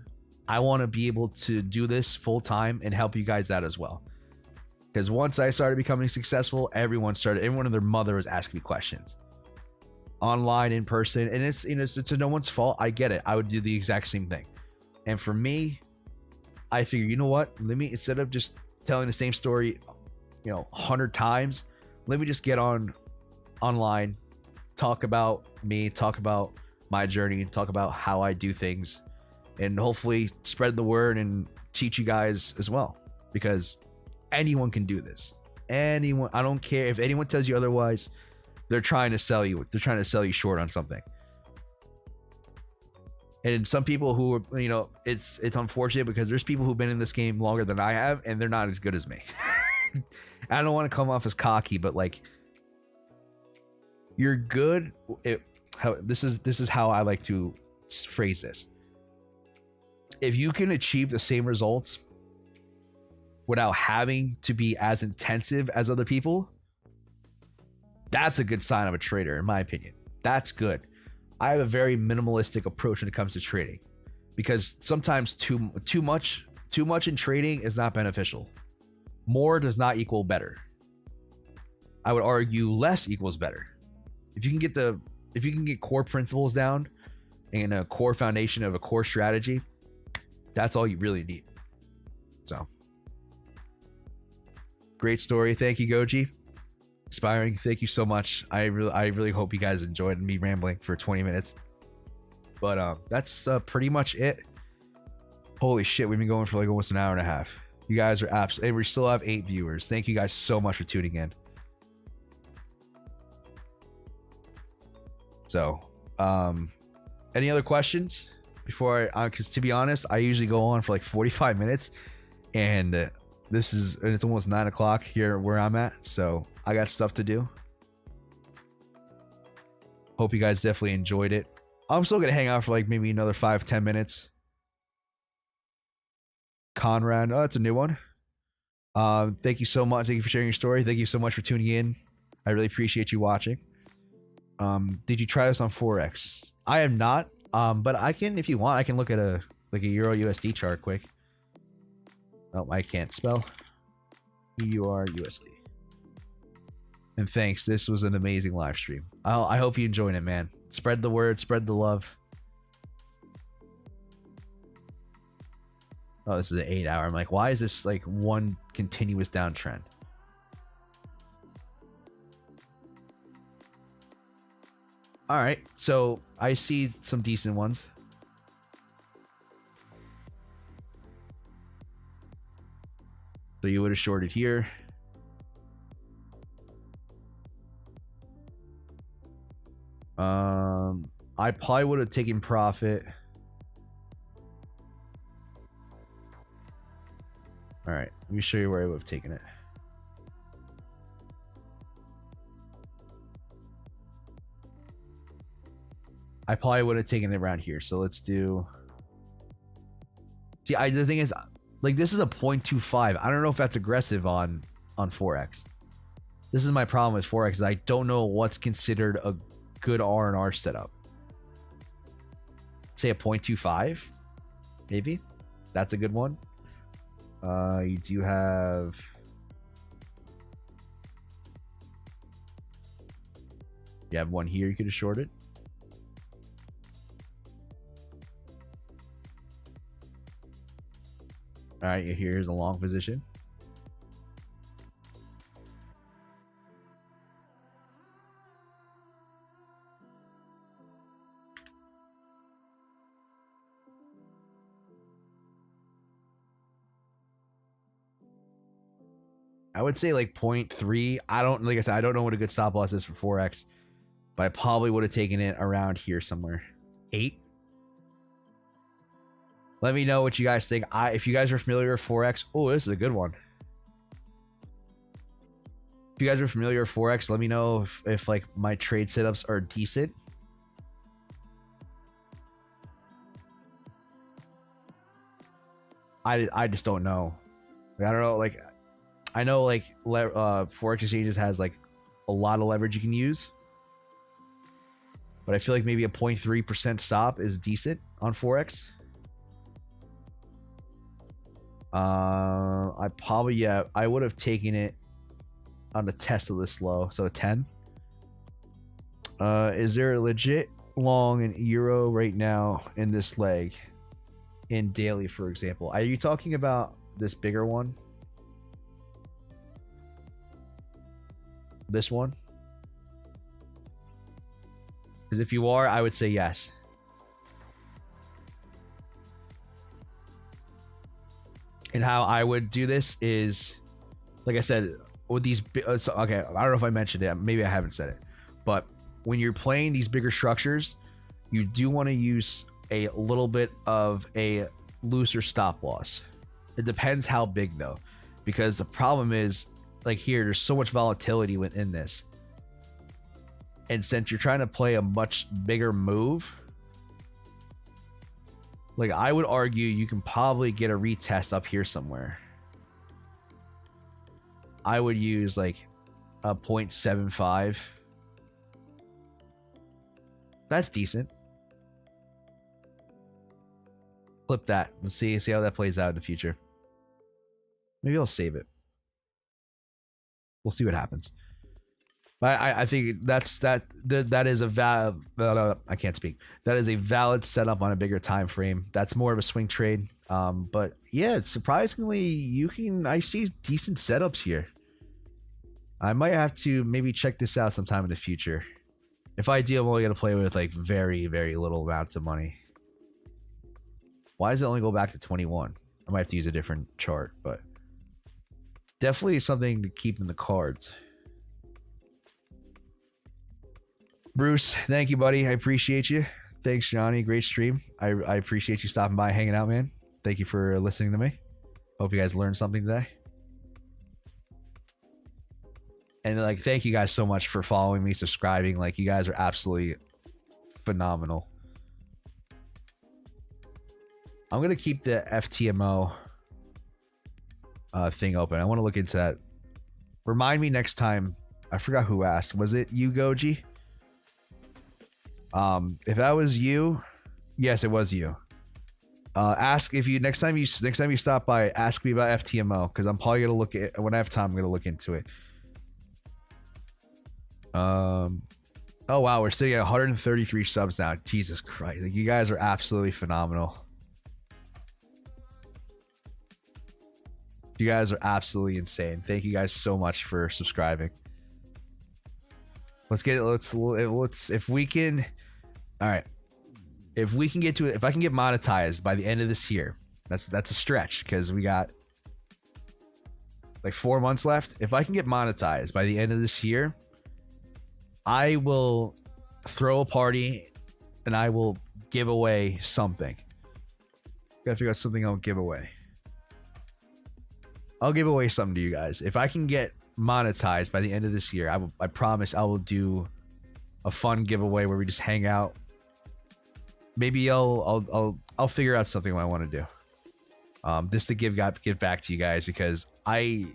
I want to be able to do this full time and help you guys out as well. Because once I started becoming successful, everyone and their mother was asking me questions. Online, in person, and it's no one's fault. I get it. I would do the exact same thing. And for me, I figure, you know what? Instead of just telling the same story, 100 times, let me just get online, talk about me, talk about my journey, talk about how I do things, and hopefully spread the word and teach you guys as well. Because anyone can do this. Anyone. I don't care if anyone tells you otherwise. They're trying to sell you. They're trying to sell you short on something. And some people who are, it's unfortunate because there's people who've been in this game longer than I have, and they're not as good as me. I don't want to come off as cocky, but you're good. This is how I like to phrase this. If you can achieve the same results without having to be as intensive as other people, that's a good sign of a trader, in my opinion. That's good. I have a very minimalistic approach when it comes to trading, because sometimes too much in trading is not beneficial. More does not equal better. I would argue less equals better. If you can get core principles down and a core foundation of a core strategy, that's all you really need. So great story. Thank you, Goji. Inspiring. Thank you so much. I really hope you guys enjoyed me rambling for 20 minutes. But that's pretty much it. Holy shit, we've been going for like almost an hour and a half. You guys are absolutely, and we still have 8 viewers. Thank you guys so much for tuning in. So, any other questions before because to be honest, I usually go on for like 45 minutes, and it's almost 9 o'clock here where I'm at, so I got stuff to do. Hope you guys definitely enjoyed it. I'm still gonna hang out for like maybe another 5-10 minutes. Conrad, oh, that's a new one. Thank you so much. Thank you for sharing your story. Thank you so much for tuning in. I really appreciate you watching. Did you try this on Forex? I am not. But I can, if you want, I can look at a Euro USD chart quick. Oh, I can't spell. EUR USD. And thanks. This was an amazing live stream. I hope you enjoyed it, man. Spread the word, spread the love. Oh, this is an 8-hour. I'm like, why is this like one continuous downtrend? All right, so I see some decent ones. So you would have shorted here. I probably would have taken profit. All right, let me show you where I would have taken it. I probably would have taken it around here. So let's do. See, the thing is, like, this is a 0.25. I don't know if that's aggressive on Forex. This is my problem with Forex. Is I don't know what's considered a good R&R setup. Say a 0.25, maybe. That's a good one. You do have. You have one here you could have shorted. All right, here's a long position. I would say like 0.3. Like I said, I don't know what a good stop loss is for Forex, but I probably would have taken it around here somewhere. 8. Let me know what you guys think. If you guys are familiar with Forex, oh, this is a good one. If you guys are familiar with Forex, let me know if like my trade setups are decent. I just don't know. I don't know. Like, I know like Forex exchanges has like a lot of leverage you can use, but I feel like maybe a 0.3% stop is decent on Forex. I probably, I would have taken it on the test of this low, so a 10. Is there a legit long in Euro right now in this leg in daily, for example? Are you talking about this bigger one? This one? Because if you are, I would say yes. And how I would do this is, like I said, with these, okay, I don't know if I mentioned it, maybe I haven't said it, but when you're playing these bigger structures, you do want to use a little bit of a looser stop loss. It depends how big though, because the problem is, like here, there's so much volatility within this. And since you're trying to play a much bigger move, like I would argue you can probably get a retest up here somewhere. I would use like a 0.75. That's decent. Flip that and see how that plays out in the future. Maybe I'll save it. We'll see what happens. But I think that is a I can't speak. That is a valid setup on a bigger time frame. That's more of a swing trade. But yeah, surprisingly, I see decent setups here. I might have to maybe check this out sometime in the future. If I do, I'm only gonna play with like very, very little amounts of money. Why does it only go back to 21? I might have to use a different chart, but definitely something to keep in the cards. Bruce, thank you, buddy. I appreciate you. Thanks, Johnny. Great stream. I appreciate you stopping by, hanging out, man. Thank you for listening to me. Hope you guys learned something today. And like, thank you guys so much for following me, subscribing. Like, you guys are absolutely phenomenal. I'm gonna keep the FTMO thing open. I want to look into that. Remind me next time. I forgot who asked. Was it you, Goji? If that was you, yes, it was you. Ask if you next time you stop by, ask me about FTMO, because I'm probably gonna look at when I have time. I'm gonna look into it. Oh wow, we're sitting at 133 subs now. Jesus Christ, like, you guys are absolutely phenomenal. You guys are absolutely insane. Thank you guys so much for subscribing. Let's if we can. All right, if we can get to it, if I can get monetized by the end of this year, that's a stretch because we got like 4 months left. If I can get monetized by the end of this year, I will throw a party and I will give away something. Gotta figure out something I'll give away. I'll give away something to you guys. If I can get monetized by the end of this year, I promise I will do a fun giveaway where we just hang out. Maybe I'll figure out something I want to do. Just to give back to you guys, because it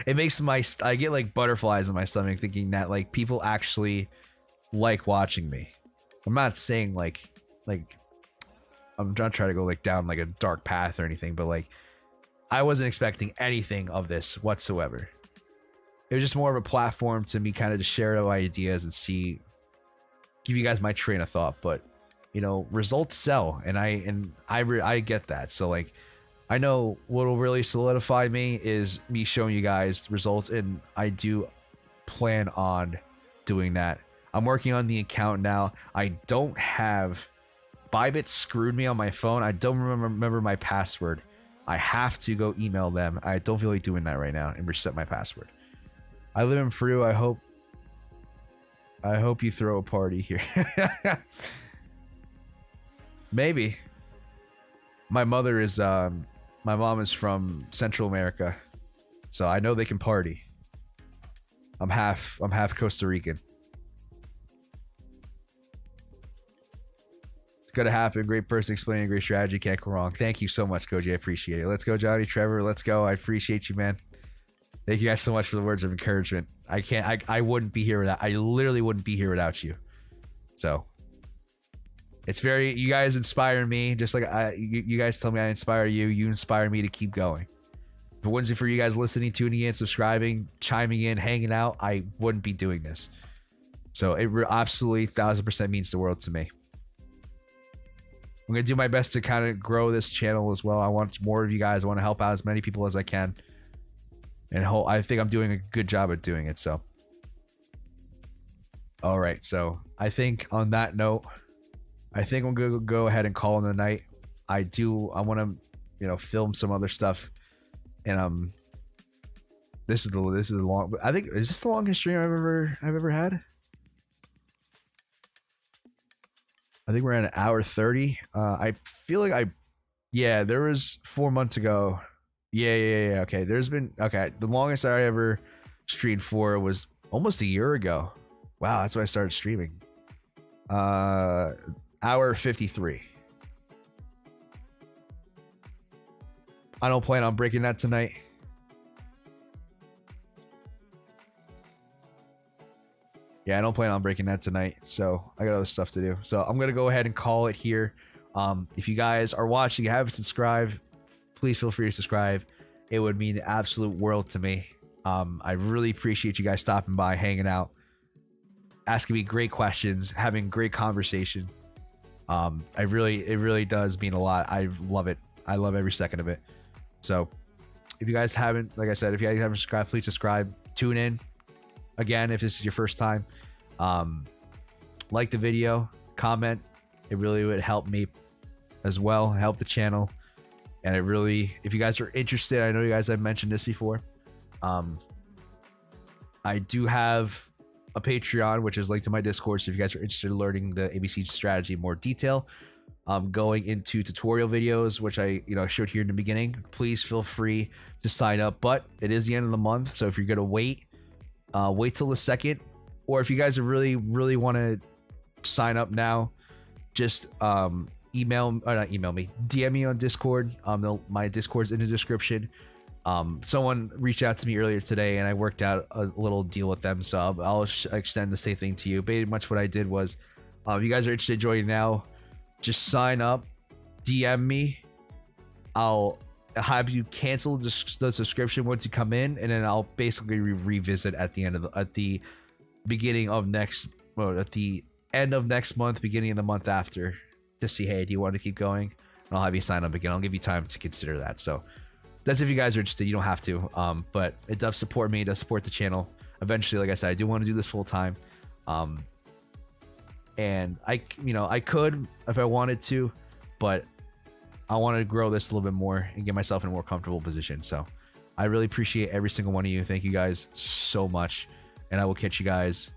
makes I get like butterflies in my stomach thinking that like people actually like watching me. I'm not saying like I'm not trying to go like down like a dark path or anything, but like I wasn't expecting anything of this whatsoever. It was just more of a platform to me kind of to share my ideas and give you guys my train of thought. But you know, results sell, and I get that. So like, I know what will really solidify me is me showing you guys results, and I do plan on doing that. I'm working on the account now. I don't have Bybit screwed me on my phone. I don't remember my password. I have to go email them. I don't feel like doing that right now and reset my password. I live in Peru. I hope you throw a party here. Maybe. My mom is from Central America, so I know they can party. I'm half Costa Rican. Gonna happen. Great person explaining a great strategy. Can't go wrong. Thank you so much, Koji. I appreciate it. Let's go, Johnny. Trevor, let's go. I appreciate you, man. Thank you guys so much for the words of encouragement. I wouldn't be here without, I literally wouldn't be here without you. So it's you guys inspire me. Just like you guys tell me I inspire you. You inspire me to keep going. If it wasn't for you guys listening, tuning in, subscribing, chiming in, hanging out, I wouldn't be doing this. So it absolutely 1000% means the world to me. I'm going to do my best to kind of grow this channel as well. I want more of you guys. I want to help out as many people as I can. And I think I'm doing a good job at doing it. So, all right. So I think on that note, I think I'm going to go ahead and call in the night. I want to, you know, film some other stuff. And this is the long, I think, is this the longest stream I've ever had? I think we're at 1:30. I feel like yeah, there was 4 months ago. Yeah. Okay, the longest I ever streamed for was almost a year ago. Wow, that's when I started streaming. 1:53. I don't plan on breaking that tonight. Yeah, I don't plan on breaking that tonight, so I got other stuff to do. So I'm gonna go ahead and call it here. If you guys are watching, you haven't subscribed, please feel free to subscribe. It would mean the absolute world to me. I really appreciate you guys stopping by, hanging out, asking me great questions, having great conversation. It really does mean a lot. I love it. I love every second of it. So if you guys haven't, like I said, if you guys haven't subscribed, please subscribe. Tune in again if this is your first time. Like the video, comment. It really would help me as well, help the channel. And it really, if you guys are interested, I know you guys have mentioned this before. I do have a Patreon, which is linked to my Discord. So if you guys are interested in learning the ABC strategy in more detail, going into tutorial videos, which I showed here in the beginning, please feel free to sign up. But it is the end of the month, so if you're gonna wait till the 2nd, or if you guys are really want to sign up now, just not email me, DM me on Discord. My Discord's in the description. Someone reached out to me earlier today and I worked out a little deal with them, so I'll extend the same thing to you. Pretty much what I did was, if you guys are interested in joining now, just sign up, DM me. I'll have you cancel the subscription once you come in, and then I'll basically revisit at the end of at the beginning of next, well, at the end of next month, beginning of the month after, to see, hey, do you want to keep going? And I'll have you sign up again. I'll give you time to consider that. So that's if you guys are interested. You don't have to, but it does support me, it does support the channel. Eventually, like I said, I do want to do this full time. And I could if I wanted to, but I want to grow this a little bit more and get myself in a more comfortable position. So I really appreciate every single one of you. Thank you guys so much. And I will catch you guys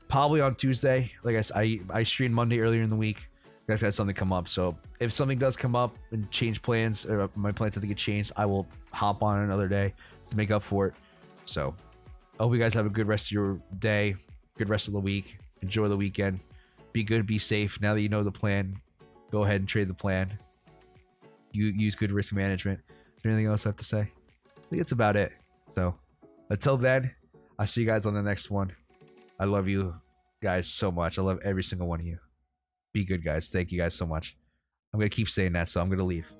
probably on Tuesday. Like I said, I streamed Monday earlier in the week. I've had something come up. So if something does come up and change plans, or my plans I think it changed, I will hop on another day to make up for it. So I hope you guys have a good rest of your day, good rest of the week. Enjoy the weekend. Be good, be safe. Now that you know the plan, go ahead and trade the plan. You use good risk management. Is there anything else I have to say? I think it's about it. So until then, I'll see you guys on the next one. I love you guys so much. I love every single one of you. Be good, guys. Thank you guys so much. I'm going to keep saying that, so I'm going to leave.